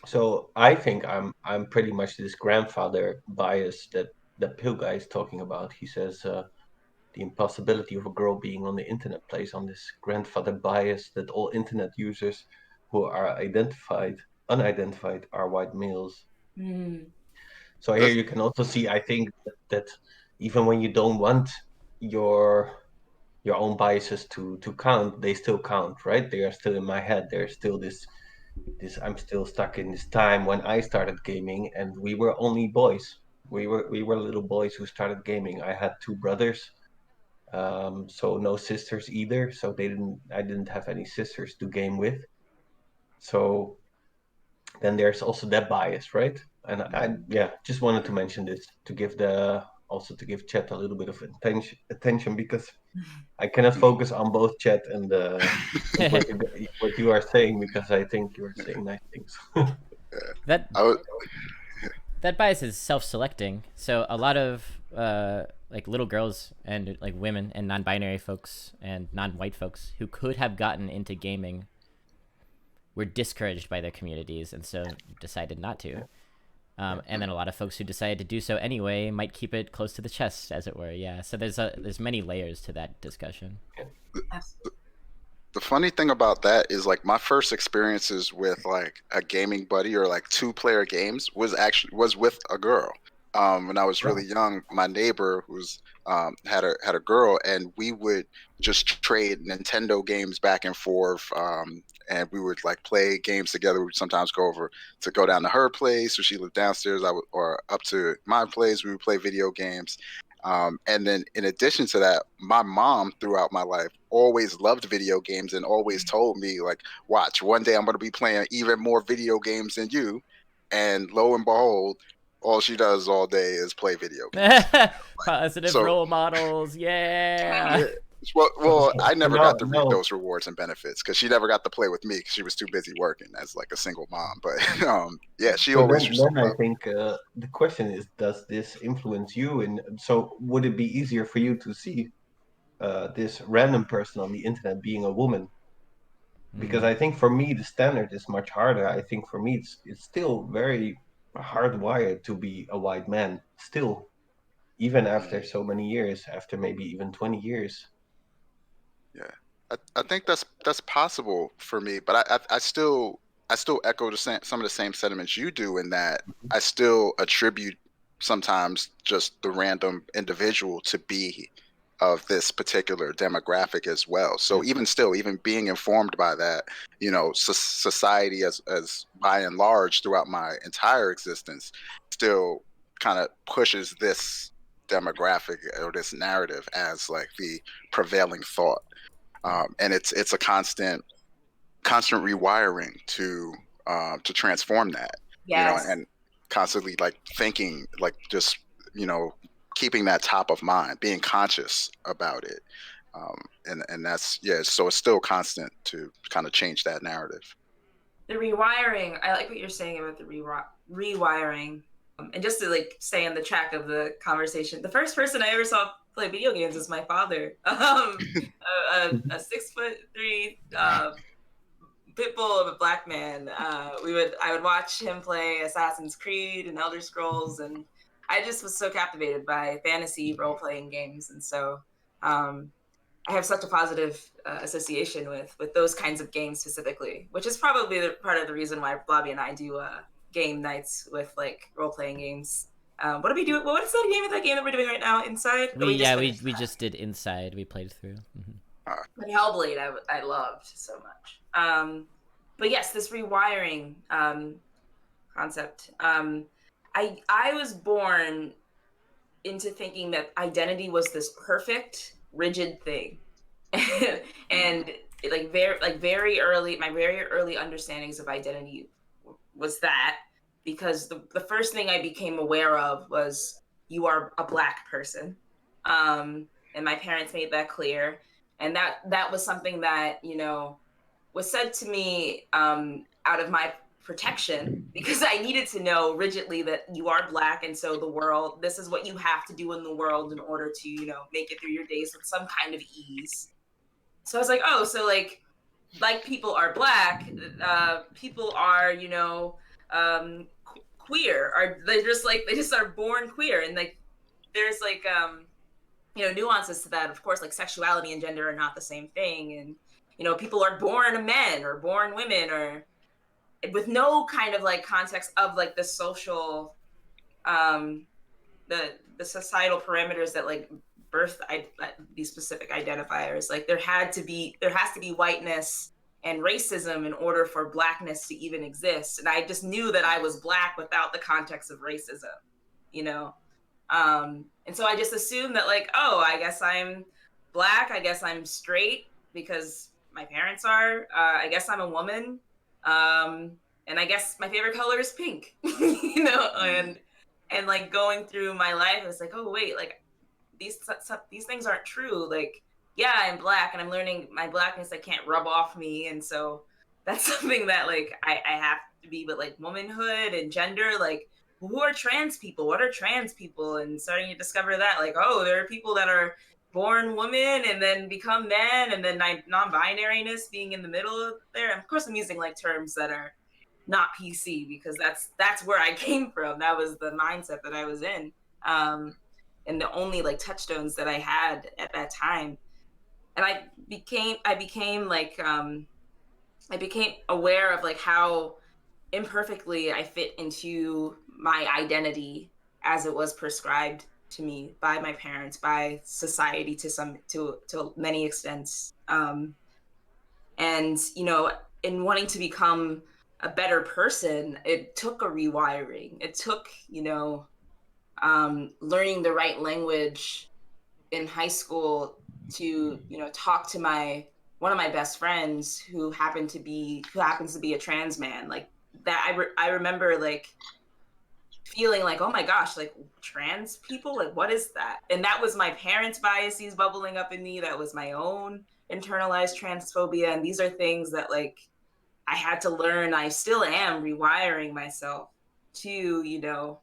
So I think I'm pretty much this grandfather bias that the pill guy is talking about. He says the impossibility of a girl being on the internet plays on this grandfather bias that all internet users who are unidentified are white males. So here you can also see, I think, that even when you don't want your own biases to count, they still count, right? They are still in my head. There's still this I'm still stuck in this time when I started gaming, and we were only boys. We were little boys who started gaming. I had two brothers, so no sisters either. So I didn't have any sisters to game with. So then there's also that bias, right? And I just wanted to mention this to give chat a little bit of attention because I cannot focus on both chat and what you are saying, because I think you are saying nice things. that I would, that bias is self-selecting. So a lot of like little girls and like women and non-binary folks and non-white folks who could have gotten into gaming were discouraged by their communities and so decided not to. And then a lot of folks who decided to do so anyway might keep it close to the chest, as it were. Yeah. So there's many layers to that discussion. the funny thing about that is like my first experiences with like a gaming buddy or like 2-player games was with a girl. When I was really young, my neighbor had a girl, and we would just trade Nintendo games back and forth. And we would like play games together. We would sometimes go down to her place, or she lived downstairs. Or up to my place. We would play video games. And then in addition to that, my mom throughout my life always loved video games and always told me like, watch, one day I'm going to be playing even more video games than you. And lo and behold, all she does all day is play video games. Positive role models. Yeah. Well, I never got to reap those rewards and benefits because she never got to play with me because she was too busy working as like a single mom. But she always. Then I think the question is, does this influence you? And so, would it be easier for you to see this random person on the internet being a woman? Because I think for me the standard is much harder. I think for me it's still very hardwired to be a white man. Still, even after so many years, after maybe even 20 years. Yeah, I think that's possible for me, but I still echo some of the same sentiments you do, in that I still attribute sometimes just the random individual to be of this particular demographic as well. So even being informed by that, society as by and large throughout my entire existence still kind of pushes this demographic or this narrative as like the prevailing thought. And it's a constant rewiring to transform that. Yes. And constantly like thinking, like just keeping that top of mind, being conscious about it, and that's so it's still constant to kind of change that narrative. The rewiring, I like what you're saying about the rewiring. And just to like stay on the track of the conversation, the first person I ever saw play video games was my father. A 6'3" pit bull of a black man. I would watch him play Assassin's Creed and Elder Scrolls, and I just was so captivated by fantasy role-playing games. And so I have such a positive association with those kinds of games specifically, which is probably part of the reason why Blobby and I do game nights with like role-playing games. What are we doing? What is that game that we're doing right now? Inside? We just did Inside. We played through. But Hellblade, I loved so much. But yes, this rewiring concept. I was born into thinking that identity was this perfect, rigid thing, and very early, my very early understandings of identity was that, because the first thing I became aware of was you are a Black person, and my parents made that clear, and that was something that was said to me out of my protection, because I needed to know rigidly that you are Black, and so this is what you have to do in the world in order to make it through your days with some kind of ease. So I was like, oh, so like people are Black, people are queer, or they just are born queer, and like there's like nuances to that. Of course, like sexuality and gender are not the same thing, and people are born men or born women, or with no kind of like context of like the social the societal parameters that like birth these specific identifiers. Like there has to be whiteness and racism in order for Blackness to even exist, and I just knew that I was Black without the context of racism, and so I just assumed that like, oh, I guess I'm Black, I guess I'm straight because my parents are, I guess I'm a woman, and I guess my favorite color is pink, you know, and like going through my life, it's like, oh wait, like these things aren't true. Like, yeah, I'm black and I'm learning my blackness that can't rub off me, and so that's something that like I have to be. But like womanhood and gender, like who are trans people? What are trans people? And starting to discover that, like, oh, there are people that are born woman and then become men, and then non-binariness being in the middle there. And of course, I'm using like terms that are not PC because that's where I came from. That was the mindset that I was in. And the only like touchstones that I had at that time. And I became like I became aware of like how imperfectly I fit into my identity as it was prescribed to me by my parents, by society to many extents. And you know, in wanting to become a better person, it took a rewiring. It took, you know, learning the right language in high school to, you know, talk to one of my best friends who happens to be a trans man. Like that, I remember like feeling like, oh my gosh, like trans people, like what is that? And that was my parents' biases bubbling up in me. That was my own internalized transphobia. And these are things that like I had to learn. I still am rewiring myself to, you know,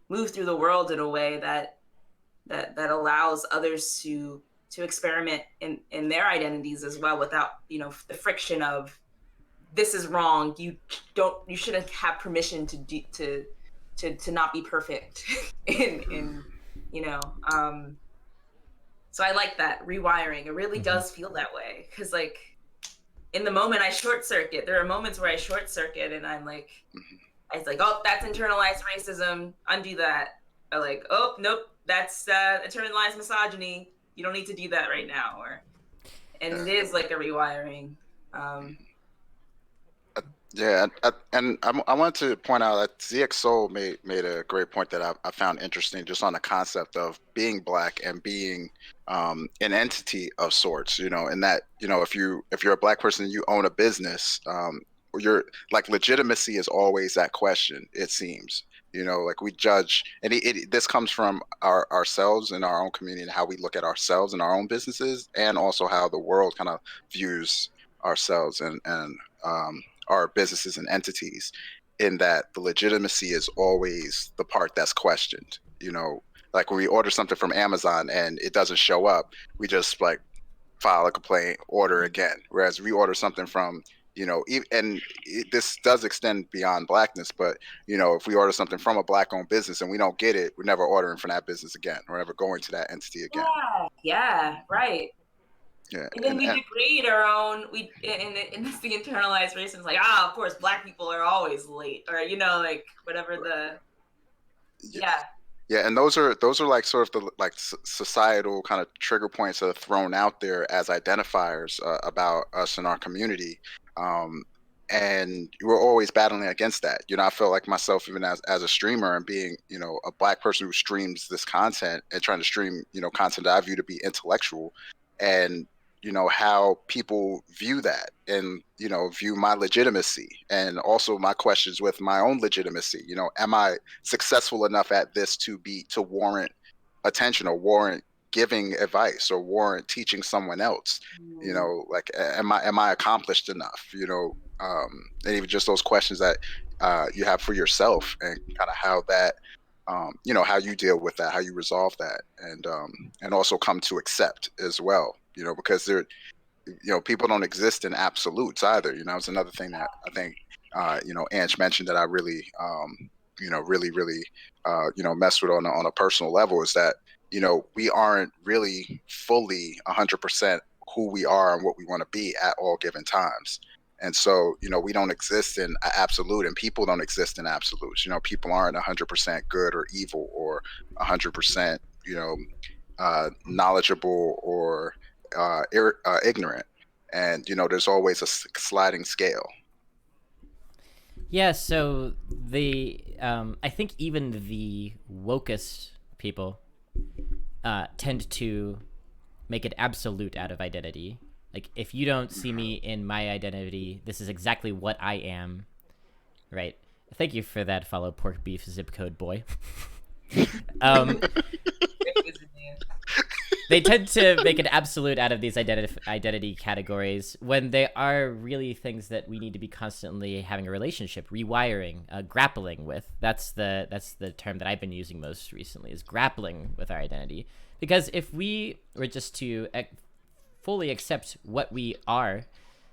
move through the world in a way that allows others to experiment in their identities as well, without, you know, the friction of this is wrong. You shouldn't have permission to not be perfect in you know. So I like that rewiring. It really does feel that way, because like in the moment I short circuit. There are moments where I short circuit and I'm like, it's like, oh, that's internalized racism. Undo that. Or like, oh, nope, that's internalized misogyny. You don't need to do that right now. And it is like a rewiring. Yeah, I wanted to point out that ZXO made a great point that I found interesting, just on the concept of being black and being an entity of sorts. You know, and that, you know, if you're a black person and you own a business, your like legitimacy is always that question. It seems, you know, like we judge, and this comes from ourselves in our own community and how we look at ourselves and our own businesses, and also how the world kind of views ourselves and our businesses and entities, in that the legitimacy is always the part that's questioned. You know, like when we order something from Amazon and it doesn't show up, we just like file a complaint, order again. Whereas we order something from, you know, this does extend beyond blackness, but, you know, if we order something from a black-owned business and we don't get it, we're never ordering from that business again, or ever going to that entity again. Yeah, right. Yeah, and then we degrade our own. And that's the internalized racism. Like, of course, black people are always late, or you know, like whatever the. Yeah, and those are like sort of the like societal kind of trigger points that are thrown out there as identifiers about us in our community, and we're always battling against that. You know, I feel like myself, even as a streamer and being, you know, a black person who streams this content and trying to stream, you know, content that I view to be intellectual, and you know how people view that, and you know, view my legitimacy, and also my questions with my own legitimacy. You know, am I successful enough at this to warrant attention, or warrant giving advice, or warrant teaching someone else? You know, like am I accomplished enough? You know, and even just those questions that you have for yourself, and kind of how that you know, how you deal with that, how you resolve that, and also come to accept as well. You know, because you know, people don't exist in absolutes either. You know, it's another thing that I think you know, Ange mentioned that I really you know, really you know, mess with on a personal level, is that, you know, we aren't really fully 100% who we are and what we want to be at all given times. And so, you know, we don't exist in an absolute, and people don't exist in absolutes. You know, people aren't 100% good or evil, or 100%, you know, knowledgeable or ignorant. And, you know, there's always a sliding scale. Yeah, so I think even the wokest people tend to make it absolute out of identity. Like, if you don't see me in my identity, this is exactly what I am, Right. Thank you for that follow, pork beef zip code boy. They tend to make an absolute out of these identity categories when they are really things that we need to be constantly having a relationship, rewiring, grappling with. That's the term that I've been using most recently, is grappling with our identity. Because if we were just to fully accept what we are,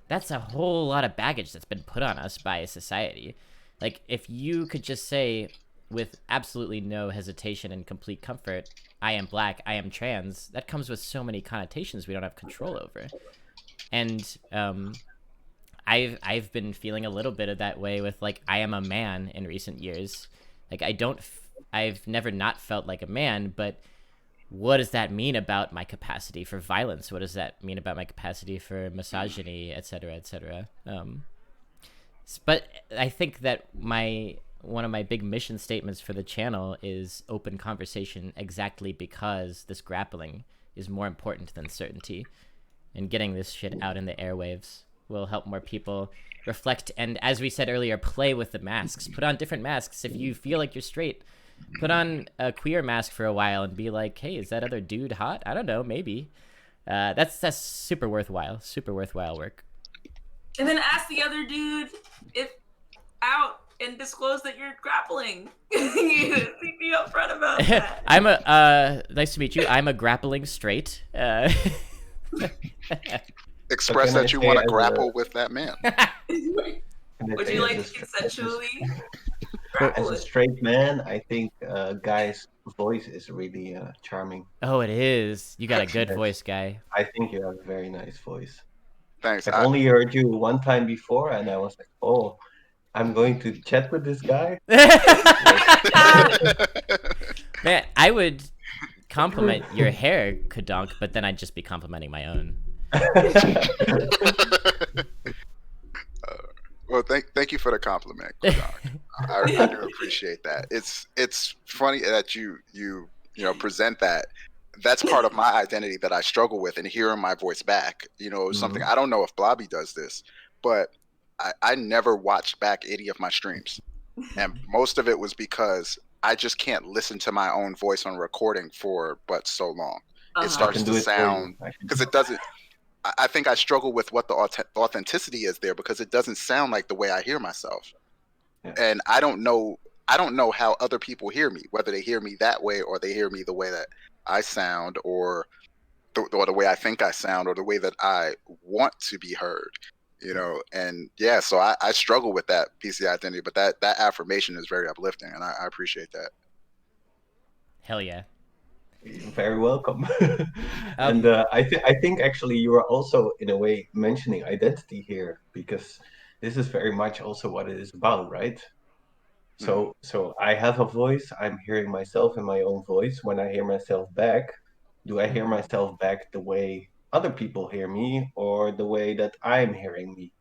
that's a whole lot of baggage that's been put on us by society. Like, if you could just say with absolutely no hesitation and complete comfort, I am black, I am trans, that comes with so many connotations we don't have control over. And I've been feeling a little bit of that way with, like, I am a man in recent years. Like, I've never not felt like a man, but what does that mean about my capacity for violence? What does that mean about my capacity for misogyny, et cetera, et cetera? But I think that one of my big mission statements for the channel is open conversation, exactly because this grappling is more important than certainty. And getting this shit out in the airwaves will help more people reflect and, as we said earlier, play with the masks. Put on different masks. If you feel like you're straight, put on a queer mask for a while and be like, hey, is that other dude hot? I don't know, maybe. That's super worthwhile work. And then ask the other dude if out and disclose that you're grappling. You be upfront about that. I'm nice to meet you. I'm a grappling straight. Express that you want to grapple with that man. Would you like to consensually grapple as a straight man, I think Guy's voice is really charming. Oh, it is. You got a good voice, Guy. I think you have a very nice voice. Thanks. I've only heard you one time before, and I was like, oh, I'm going to chat with this guy. Man, I would compliment your hair, Quedonq, but then I'd just be complimenting my own. Well, thank you for the compliment, Quedonq. I do appreciate that. It's funny that you present that. That's part of my identity that I struggle with, and hearing my voice back. Something I don't know if Blobby does this, but I never watched back any of my streams, and most of it was because I just can't listen to my own voice on recording for but so long. It starts to sound, because it doesn't. I think I struggle with what the authenticity is there, because it doesn't sound like the way I hear myself, and I don't know how other people hear me, whether they hear me that way or they hear me the way that I sound, or the way I think I sound, or the way that I want to be heard. And yeah, so I struggle with that PC identity, but that affirmation is very uplifting, and I appreciate that. Hell yeah. You're very welcome. And I think actually you are also in a way mentioning identity here, because this is very much also what it is about, right? So I have a voice, I'm hearing myself in my own voice. When I hear myself back, do I hear myself back the way other people hear me, or the way that I'm hearing me?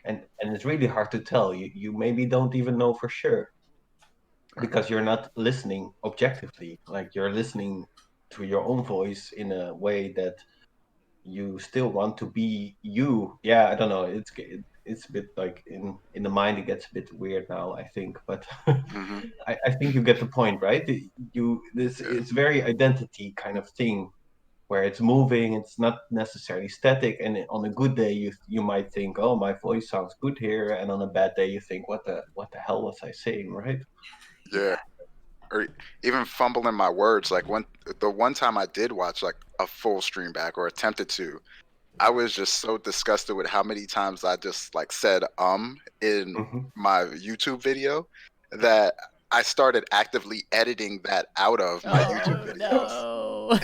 And it's really hard to tell. You maybe don't even know for sure, because you're not listening objectively. Like, you're listening to your own voice in a way that you still want to be you. Yeah, I don't know. It's a bit like in the mind it gets a bit weird now, I think, but I think you get the point, right? It's very identity kind of thing, where it's moving, it's not necessarily static, and on a good day you might think, oh, my voice sounds good here, and on a bad day you think, what the hell was I saying, right? Yeah. Or even fumbling my words. Like, the one time I did watch like a full stream back, or attempted to, I was just so disgusted with how many times I just like said in my YouTube video, that I started actively editing that out of my YouTube videos. No.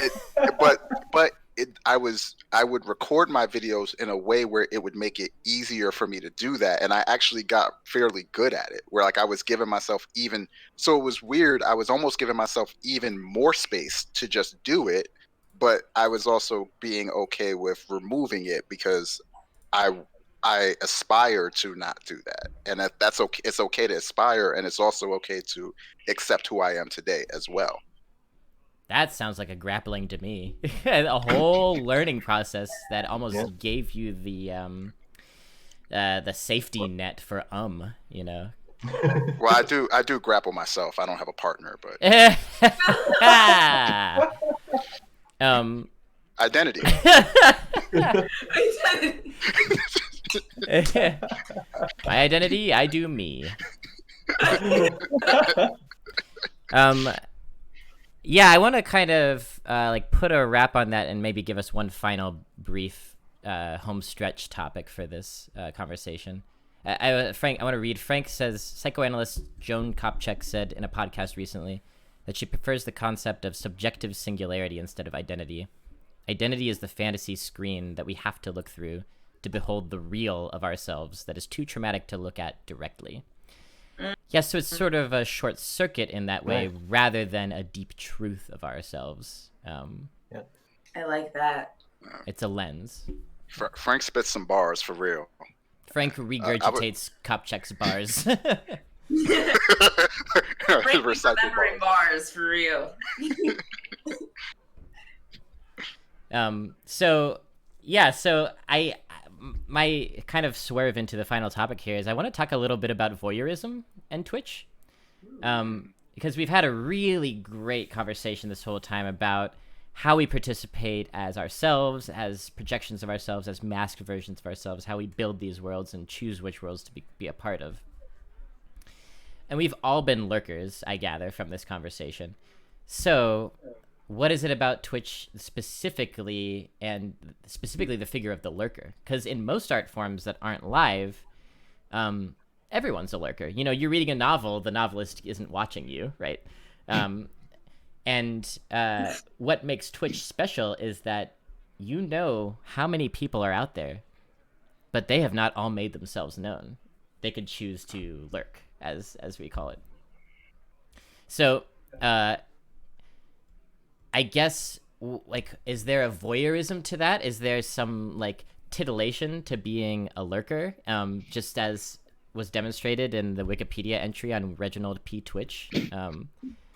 I would record my videos in a way where it would make it easier for me to do that, and I actually got fairly good at it, where like I was giving myself so it was weird, I was almost giving myself even more space to just do it, but I was also being okay with removing it, because I aspire to not do that, and that's okay. It's okay to aspire, and it's also okay to accept who I am today as well. That sounds like a grappling to me. A whole learning process that almost gave you the safety net for you know. Well, I do grapple myself. I don't have a partner, but identity. My identity, I do me. Yeah, I want to kind of like put a wrap on that and maybe give us one final brief home stretch topic for this conversation. Frank, I want to read. Frank says, psychoanalyst Joan Kopchek said in a podcast recently that she prefers the concept of subjective singularity instead of identity. Identity is the fantasy screen that we have to look through to behold the real of ourselves that is too traumatic to look at directly. Yeah, so it's sort of a short circuit in that way, rather than a deep truth of ourselves. Yeah. I like that. It's a lens. Frank spits some bars for real. Frank regurgitates Kopchek's bars. Frank Recycle remembering bars for real. So my kind of swerve into the final topic here is I want to talk a little bit about voyeurism and Twitch. Because we've had a really great conversation this whole time about how we participate as ourselves, as projections of ourselves, as masked versions of ourselves, how we build these worlds and choose which worlds to be a part of. And we've all been lurkers, I gather, from this conversation. So what is it about Twitch specifically, and specifically the figure of the lurker? Because in most art forms that aren't live, everyone's a lurker. You know, you're reading a novel, the novelist isn't watching you, right? And what makes Twitch special is that you know how many people are out there, but they have not all made themselves known. They could choose to lurk, as we call it. So, I guess, like, is there a voyeurism to that? Is there some, like, titillation to being a lurker, just as was demonstrated in the Wikipedia entry on Reginald P. Twitch?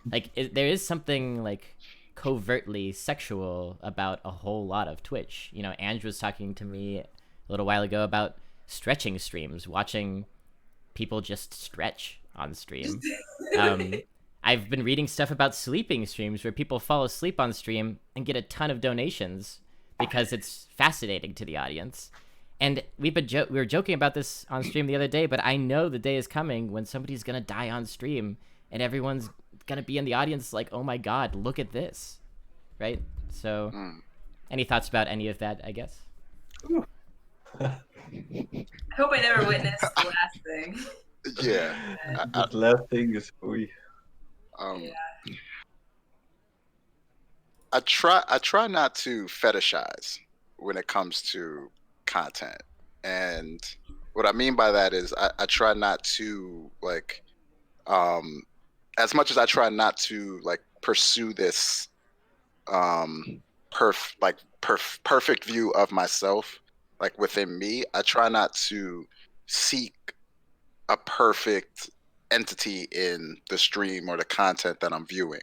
There is something, like, covertly sexual about a whole lot of Twitch. You know, Ange was talking to me a little while ago about stretching streams, watching people just stretch on stream. I've been reading stuff about sleeping streams where people fall asleep on stream and get a ton of donations because it's fascinating to the audience. And we were joking about this on stream the other day, but I know the day is coming when somebody's going to die on stream and everyone's going to be in the audience like, oh my God, look at this. Right? So any thoughts about any of that, I guess? I hope I never witnessed the last thing. Yeah. The last thing is I try not to fetishize when it comes to content, and what I mean by that is I try not to, like, as much as I try not to, like, pursue this perfect view of myself, like, within me. I try not to seek a perfect entity in the stream or the content that I'm viewing.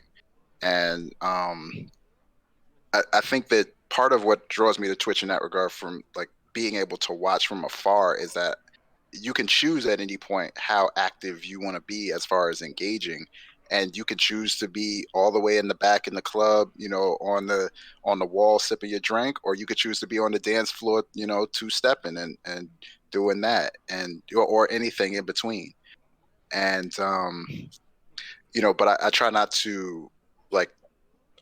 And I think that part of what draws me to Twitch in that regard, from, like, being able to watch from afar, is that you can choose at any point how active you want to be as far as engaging, and you can choose to be all the way in the back in the club, you know, on the wall sipping your drink, or you could choose to be on the dance floor, you know, two-stepping and doing that, and or anything in between. And you know, but I try not to, like,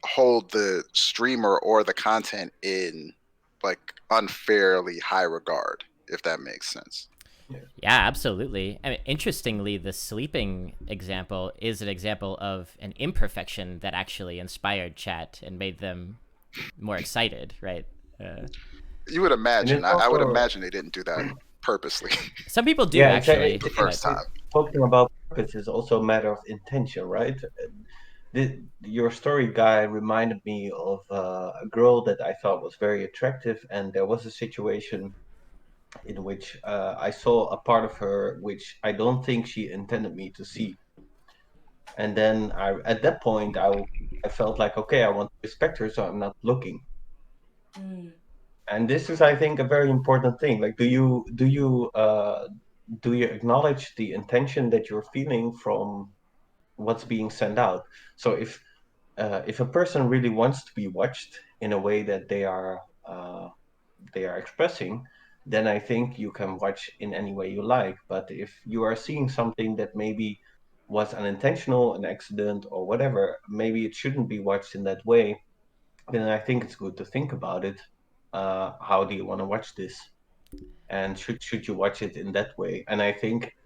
hold the streamer or the content in, like, unfairly high regard, if that makes sense. Yeah, absolutely. I mean, interestingly, the sleeping example is an example of an imperfection that actually inspired chat and made them more excited, right? You would imagine. I would imagine they didn't do that purposely. Some people do, actually. The first time. Talking about purpose is also a matter of intention, right? Your story, Guy, reminded me of a girl that I thought was very attractive, and there was a situation in which I saw a part of her which I don't think she intended me to see. And then at that point, I felt like, okay, I want to respect her, so I'm not looking. And this is, I think, a very important thing. Like, do you acknowledge the intention that you're feeling from what's being sent out? So if a person really wants to be watched in a way that they are expressing, then I think you can watch in any way you like. But if you are seeing something that maybe was unintentional, an accident, or whatever, maybe it shouldn't be watched in that way, then I think it's good to think about it. How do you want to watch this? And should you watch it in that way? And I think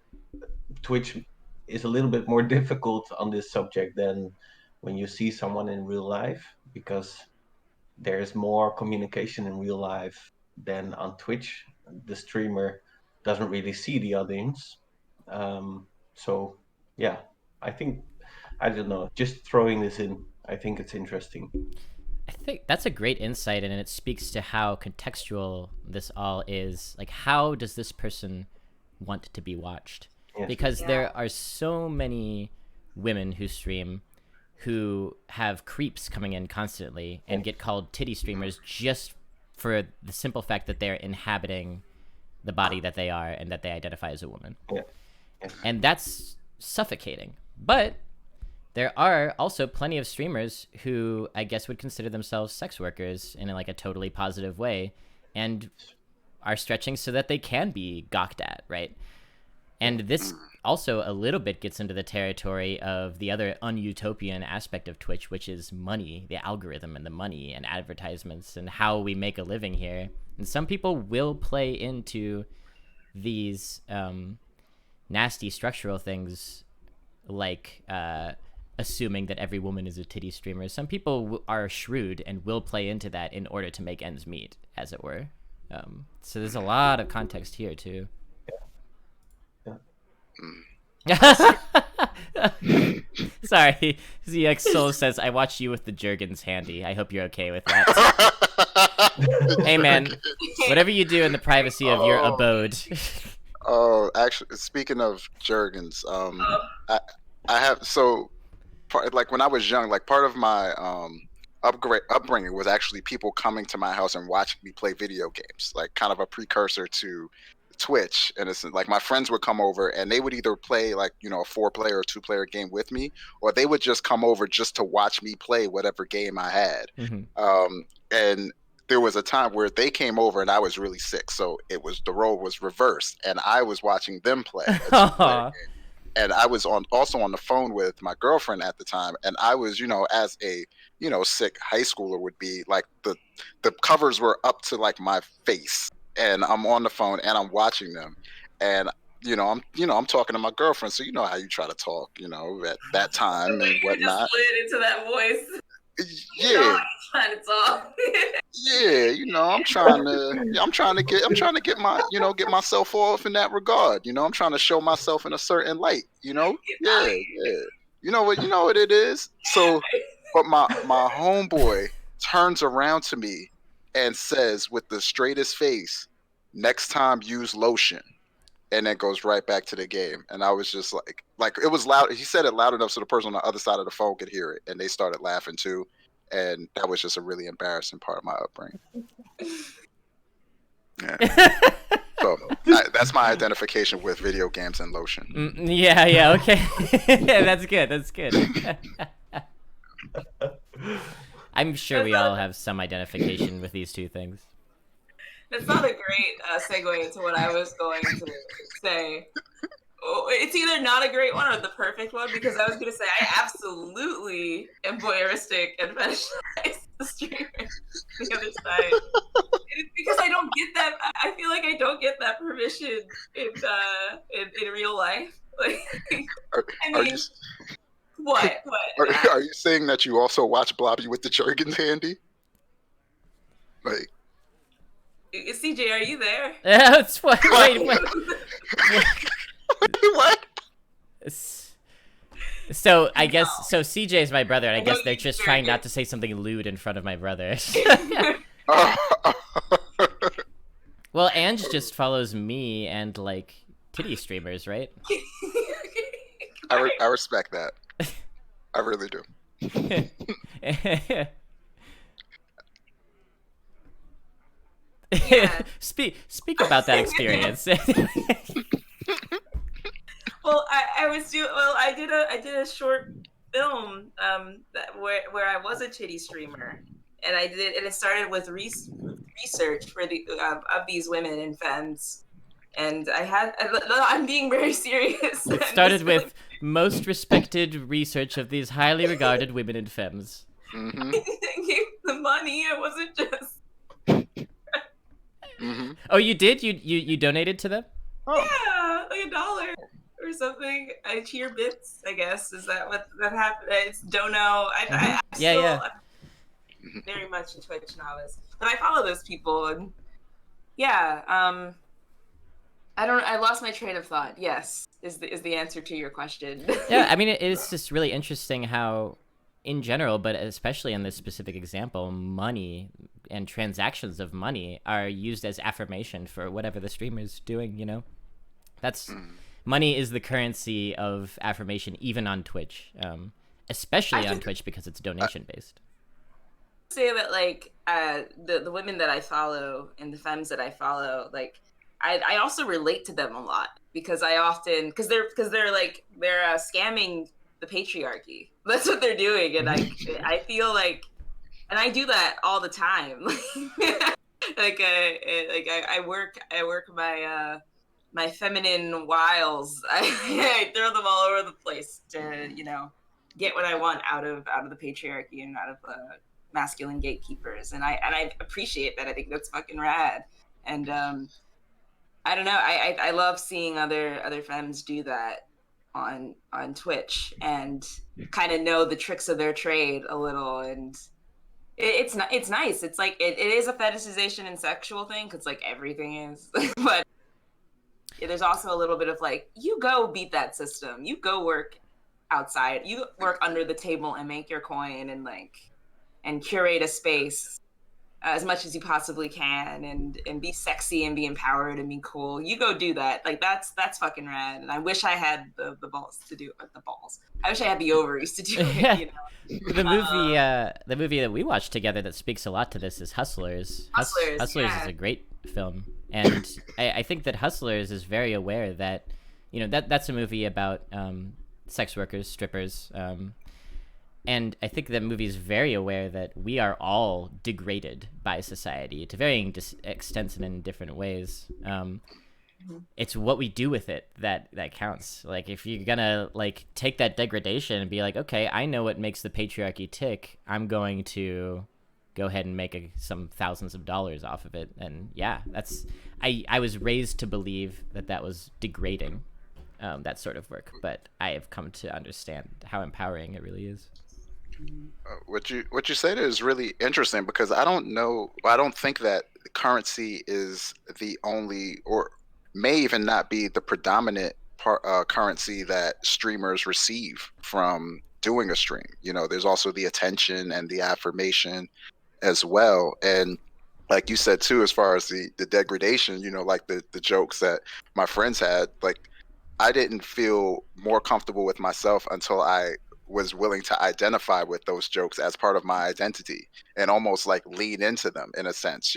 Twitch is a little bit more difficult on this subject than when you see someone in real life, because there's more communication in real life than on Twitch. The streamer doesn't really see the audience. So yeah, I think, I don't know, just throwing this in, I think it's interesting. I think that's a great insight, and it speaks to how contextual this all is. Like, how does this person want to be watched? Yes. Because there are so many women who stream who have creeps coming in constantly and get called titty streamers just for the simple fact that they're inhabiting the body that they are and that they identify as a woman. Yeah. And that's suffocating. But there are also plenty of streamers who I guess would consider themselves sex workers in like a totally positive way and are stretching so that they can be gawked at, right? And this also a little bit gets into the territory of the other unutopian aspect of Twitch, which is money, the algorithm and the money and advertisements and how we make a living here. And some people will play into these nasty structural things, like assuming that every woman is a titty streamer. Some people are shrewd and will play into that in order to make ends meet, as it were. So there's a lot of context here too. Sorry, ZX Soul says, I watch you with the Jergens handy. I hope you're okay with that. Hey man, whatever you do in the privacy of your abode. Oh, actually, speaking of Jergens, I have, so like when I was young, like part of my upbringing was actually people coming to my house and watching me play video games, like kind of a precursor to Twitch. And it's like my friends would come over and they would either play like, you know, a 4-player or 2-player game with me, or they would just come over just to watch me play whatever game I had. And there was a time where they came over and I was really sick, so the role was reversed, and I was watching them play a 2-player game. And I was also on the phone with my girlfriend at the time, and I was, you know, as a, you know, sick high schooler would be, like the covers were up to like my face, and I'm on the phone and I'm watching them, and I'm talking to my girlfriend, so you know how you try to talk, you know, at that time and whatnot. You just slid into that voice. Yeah. You know, trying to talk. Yeah, you know, I'm trying to get get myself off in that regard. You know, I'm trying to show myself in a certain light, you know? Yeah. You know what it is? So, but my homeboy turns around to me and says with the straightest face, "Next time use lotion." And then goes right back to the game. And I was just like it was loud. He said it loud enough so the person on the other side of the phone could hear it, and they started laughing too. And that was just a really embarrassing part of my upbringing. Yeah. So that's my identification with video games and lotion. Yeah, okay. That's good. I'm sure we all have some identification with these two things. That's not a great segue into what I was going to say. It's either not a great one or the perfect one, because I was going to say I absolutely am voyeuristic and fetishize the streamer the other side. It's because I don't get that. I feel like I don't get that permission in real life. Like, what? Are you saying that you also watch Blobby with the Jergens handy? Like, CJ, are you there? That's what. Wait. What? So I guess CJ is my brother, and I guess they're just trying not to say something lewd in front of my brother. Well, Ange just follows me and like titty streamers, right? I respect that. I really do. Yeah. Speak about that experience. Well, I did a short film where I was a chitty streamer, and it started with research for the of these women and femmes, and I'm being very serious. It started with most respected research of these highly regarded women and femmes. Mm-hmm. I didn't give the money. I wasn't just. Mm-hmm. Oh, you did? You donated to them? Oh. Yeah, like $1 or something. I cheer bits, I guess. Is that what that happened? It's don't know. I'm very much a Twitch novice, but I follow those people, and yeah. I lost my train of thought. Yes, is the answer to your question. Yeah, I mean, it's just really interesting how, in general, but especially in this specific example, money and transactions of money are used as affirmation for whatever the streamer's doing, you know? Money is the currency of affirmation, even on Twitch, especially on Twitch because it's donation-based. Say that, like, the women that I follow and the femmes that I follow, like, I also relate to them a lot because I often, because they're scamming the patriarchy. That's what they're doing, and I feel like, and I do that all the time. I work my feminine wiles. I throw them all over the place to get what I want out of the patriarchy and out of the masculine gatekeepers, and I appreciate that. I think that's fucking rad, and I don't know. I love seeing other femmes do that on Twitch and kind of know the tricks of their trade a little, and it's nice. It's like it is a fetishization and sexual thing because like everything is, but there's also a little bit of like, you go beat that system, you go work outside, you work under the table and make your coin and curate a space as much as you possibly can and be sexy and be empowered and be cool. You go do that. Like that's fucking rad. And I wish I had the balls to do it. I wish I had the ovaries to do it, you know. The movie that we watched together that speaks a lot to this is Hustlers. Hustlers yeah. is a great film. And I think that Hustlers is very aware that, that's a movie about sex workers, strippers, and I think that movie is very aware that we are all degraded by society to varying extents and in different ways. It's what we do with it that counts. Like, if you're gonna take that degradation and be like, okay, I know what makes the patriarchy tick, I'm going to go ahead and make some thousands of dollars off of it. And yeah, I was raised to believe that was degrading, that sort of work, but I have come to understand how empowering it really is. What you said is really interesting because I don't think that currency is the only, or may even not be the predominant currency that streamers receive from doing a stream. There's also the attention and the affirmation as well. And like you said too, as far as the degradation, like the jokes that my friends had, like I didn't feel more comfortable with myself until I was willing to identify with those jokes as part of my identity and almost like lean into them in a sense.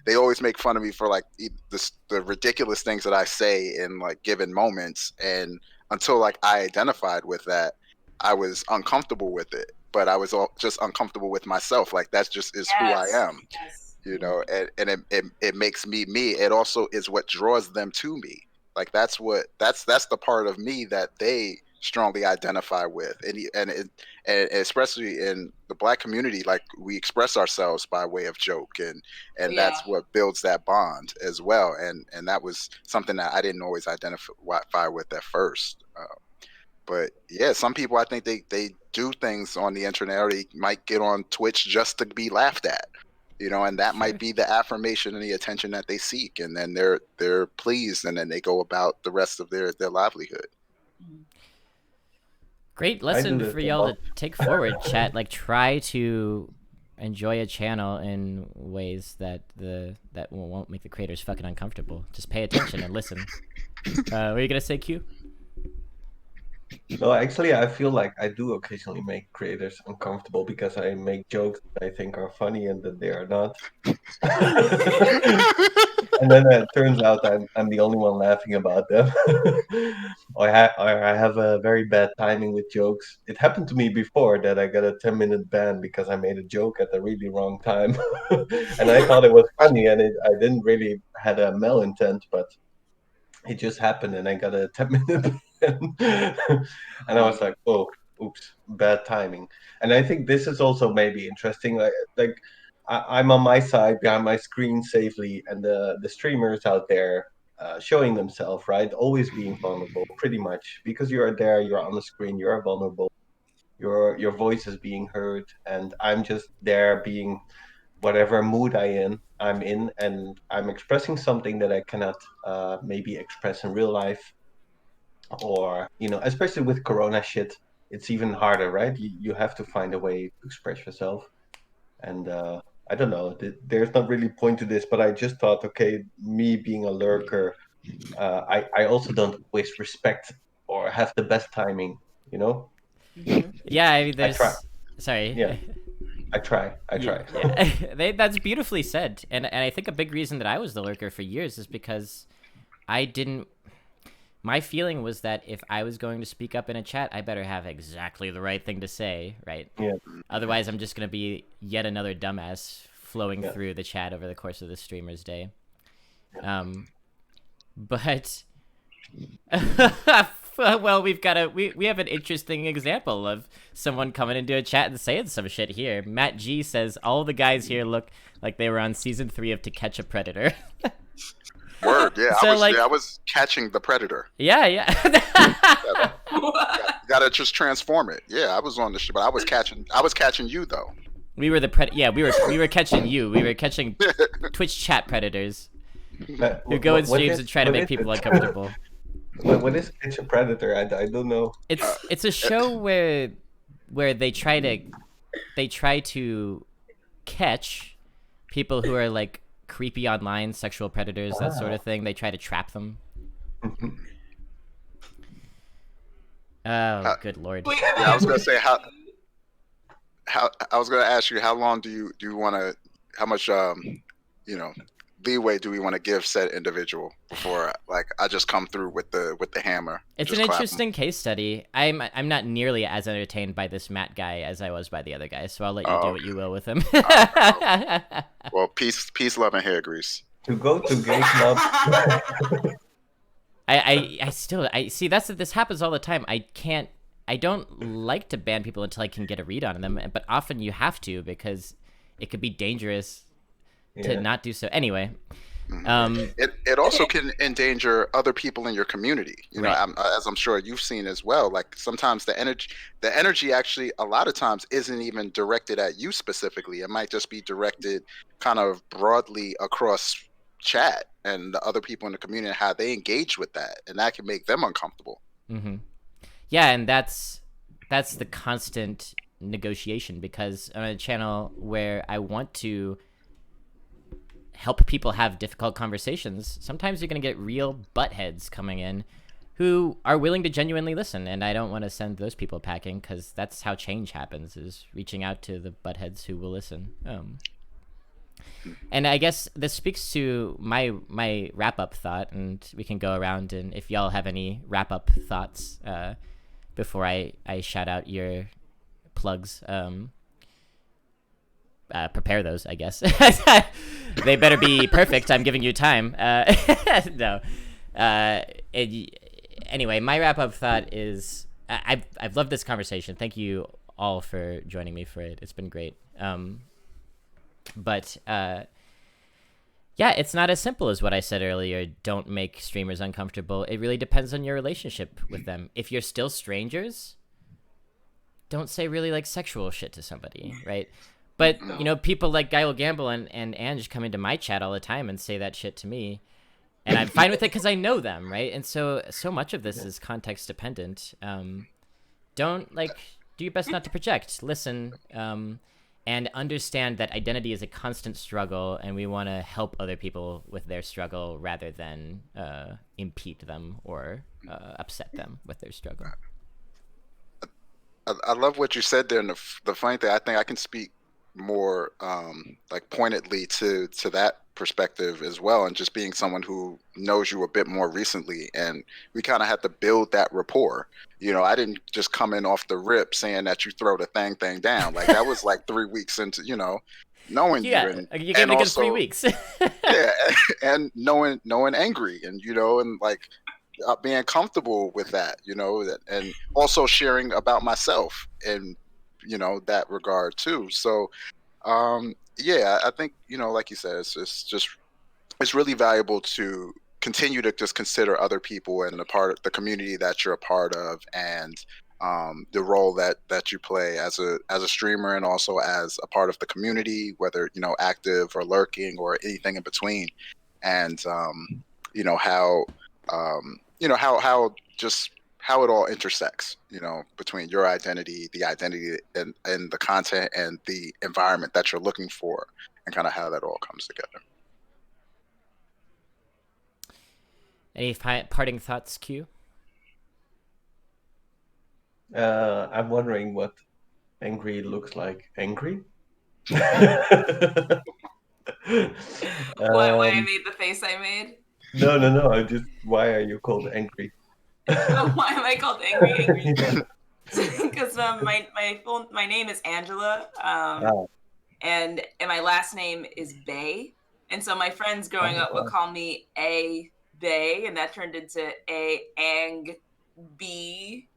They always make fun of me for like the ridiculous things that I say in like given moments, and until like I identified with that, I was uncomfortable with it, but I was just uncomfortable with myself. Like that's just is who I am. And it makes me me. It also is what draws them to me. Like that's the part of me that they strongly identify with, and especially in the Black community, like we express ourselves by way of joke, and that's what builds that bond as well. And that was something that I didn't always identify with at first. But yeah, some people, I think they do things on the internet, or they might get on Twitch just to be laughed at, and that might be the affirmation and the attention that they seek, and then they're pleased, and then they go about the rest of their livelihood. Great lesson for y'all to take forward, chat. Like, try to enjoy a channel in ways that won't make the creators fucking uncomfortable. Just pay attention and listen. What are you gonna say, Q? No, actually, I feel like I do occasionally make creators uncomfortable because I make jokes that I think are funny and that they are not. And then it turns out I'm the only one laughing about them. Or I have a very bad timing with jokes. It happened to me before that I got a 10-minute ban because I made a joke at the really wrong time. And I thought it was funny, and I didn't really had a malintent, but it just happened, and I got a 10-minute ban. And I was like, oh, oops, bad timing. And I think this is also maybe interesting. Like I'm on my side behind my screen safely, and the streamers out there showing themselves, right? Always being vulnerable, pretty much, because you are there, you're on the screen, you are vulnerable. Your voice is being heard, and I'm just there being whatever mood I'm in, and I'm expressing something that I cannot maybe express in real life, or especially with Corona shit, it's even harder, right? You have to find a way to express yourself, and I don't know. There's not really point to this, but I just thought, okay, me being a lurker, I also don't always respect or have the best timing, you know. Yeah, I mean, I try. there's. Sorry. Yeah, I try. Yeah. That's beautifully said, and I think a big reason that I was the lurker for years is because I didn't. My feeling was that if I was going to speak up in a chat, I better have exactly the right thing to say, right? Yeah. Otherwise, I'm just gonna be yet another dumbass flowing through the chat over the course of the streamer's day. But well, we have an interesting example of someone coming into a chat and saying some shit here. Matt G says all the guys here look like they were on season 3 of To Catch a Predator. Word, yeah. So, I was catching the predator. Yeah. Gotta just transform it. Yeah, I was on the shit, but I was catching you though. We were we were catching you. We were catching Twitch chat predators who go in streams and try to make people uncomfortable. What is Catch a Predator? I don't know. It's a show where they try to catch people who are like creepy online sexual predators, that sort of thing. They try to trap them. Oh, good lord. Yeah, I was gonna say how I was gonna ask you how long do you want to, how much leeway do we want to give said individual before like I just come through with the hammer? It's an interesting case study. I'm not nearly as entertained by this Matt guy as I was by the other guy, so I'll let you do what you will with him. Well, peace, love, and hair grease. To go to gay club. I see this happens all the time. I don't like to ban people until I can get a read on them, but often you have to because it could be dangerous to not do so. Anyway, it also can endanger other people in your community. You know, as I'm sure you've seen as well. Like sometimes the energy actually a lot of times isn't even directed at you specifically. It might just be directed kind of broadly across chat and the other people in the community and how they engage with that, and that can make them uncomfortable. Mm-hmm. Yeah, and that's the constant negotiation, because on a channel where I want to help people have difficult conversations, sometimes you're going to get real buttheads coming in who are willing to genuinely listen, and I don't want to send those people packing, because that's how change happens, is reaching out to the buttheads who will listen. And I guess this speaks to my wrap-up thought, and we can go around, and if y'all have any wrap-up thoughts before I shout out your plugs, prepare those, I guess. They better be perfect. I'm giving you time. No. Anyway, my wrap-up thought is I've loved this conversation. Thank you all for joining me for it. It's been great. But yeah, it's not as simple as what I said earlier. Don't make streamers uncomfortable. It really depends on your relationship with them. If you're still strangers, don't say really like sexual shit to somebody, right? But, you know, people like GuyWillGamble and Ange come into my chat all the time and say that shit to me. And I'm fine with it because I know them, right? And so much of this is context dependent. Don't, like, do your best not to project. Listen, and understand that identity is a constant struggle, and we want to help other people with their struggle rather than impede them or upset them with their struggle. I love what you said there, and the funny thing, I think I can speak more like pointedly to that perspective as well, and just being someone who knows you a bit more recently, and we kind of had to build that rapport. I didn't just come in off the rip saying that you throw the thing down. Like that was like 3 weeks into knowing you, Yeah, you gave it a good 3 weeks. yeah, and knowing angry, and and like being comfortable with that, and also sharing about myself in that regard too. So yeah, I think like you said, it's really valuable to continue to just consider other people and the community that you're a part of, and the role that you play as a streamer, and also as a part of the community, whether active or lurking or anything in between. And how just how it all intersects, between your identity, the identity and the content and the environment that you're looking for, and kind of how that all comes together. Any parting thoughts, Q? I'm wondering what angry looks like. Angry? Why I made the face I made? No. Why are you called angry? Why am I called angry? Yeah. Because my name is Angela, Ah, and my last name is Bay, and so my friends growing up would call me A Bay, and that turned into A Ang B.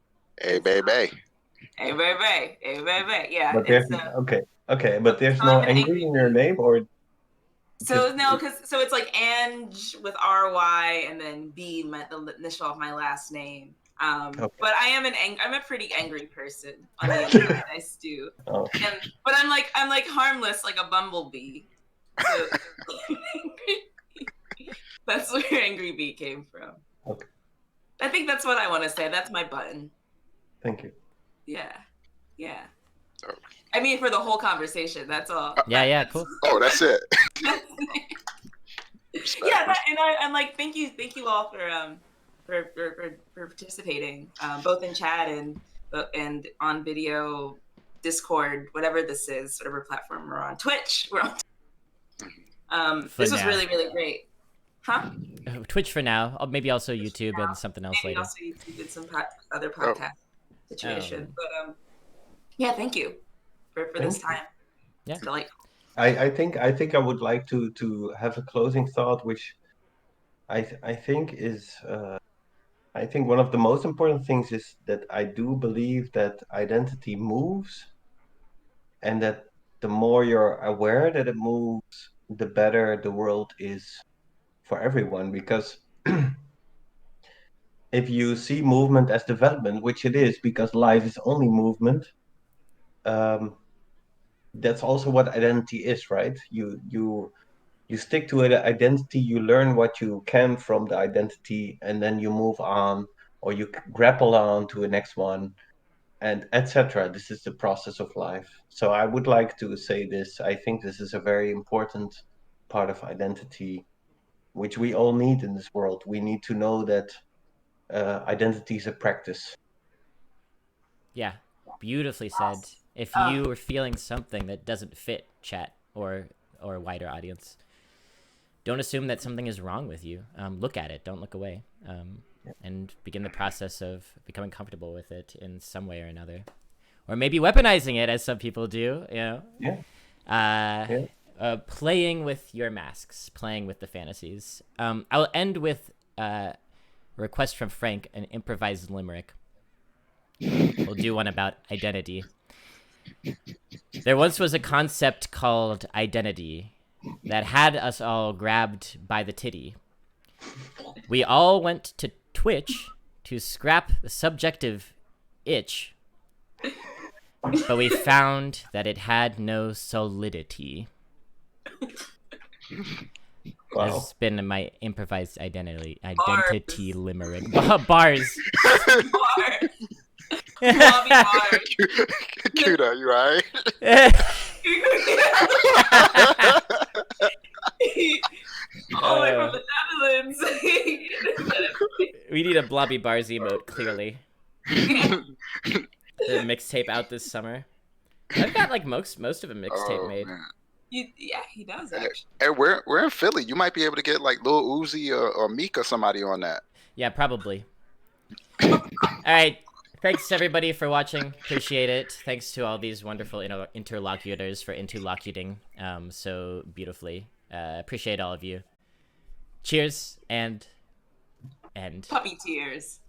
Hey, baby. Hey Bay. Yeah, but there's okay, but there's no angry in your name, or so no, so it's like Ange with RY and then B, the initial of my last name. Okay. But I'm a pretty angry person on the inside. I do. Oh. But I'm like harmless, like a bumblebee. So that's where Angry Bee came from. Okay. I think that's what I want to say. That's my button. Thank you. Yeah. I mean, for the whole conversation. That's all. Yeah, cool. Oh, that's it. Yeah, and like thank you all for participating, both in chat and on video, Discord, whatever this is, whatever platform we're on, Twitch. We're on. This was really, really great. Huh? Twitch for now. Maybe also YouTube and something else maybe later. Also YouTube and some other podcast situation. But yeah, thank you for this time. Yeah. It's delightful. I think I would like to have a closing thought, which I think is I think one of the most important things is that I do believe that identity moves, and that the more you're aware that it moves, the better the world is for everyone. Because if you see movement as development, which it is, because life is only movement, that's also what identity is, right? You stick to an identity, you learn what you can from the identity, and then you move on, or you grapple on to the next one, and etc. This is the process of life. So I would like to say this. I think this is a very important part of identity, which we all need in this world. We need to know that identity is a practice. Yeah, beautifully said. If you are feeling something that doesn't fit chat or a wider audience, don't assume that something is wrong with you. Look at it. Don't look away. And begin the process of becoming comfortable with it in some way or another. Or maybe weaponizing it, as some people do, playing with your masks, playing with the fantasies. I'll end with a request from Frank, an improvised limerick. We'll do one about identity. There once was a concept called identity that had us all grabbed by the titty. We all went to Twitch to scrap the subjective itch, but we found that it had no solidity. Wow. This has been my improvised identity limerick. Bars. Blobby bars. Cuda, you alright? All the way from the Netherlands. We need a Blobby Bars emote, clearly. The mixtape out this summer. I've got like most of a mixtape made. Man. Yeah, he does actually. Hey, we're in Philly. You might be able to get like Lil Uzi or Meek or somebody on that. Yeah, probably. All right. Thanks everybody for watching. Appreciate it. Thanks to all these wonderful interlocutors for interlocuting so beautifully. Appreciate all of you. Cheers and end. Puppy tears.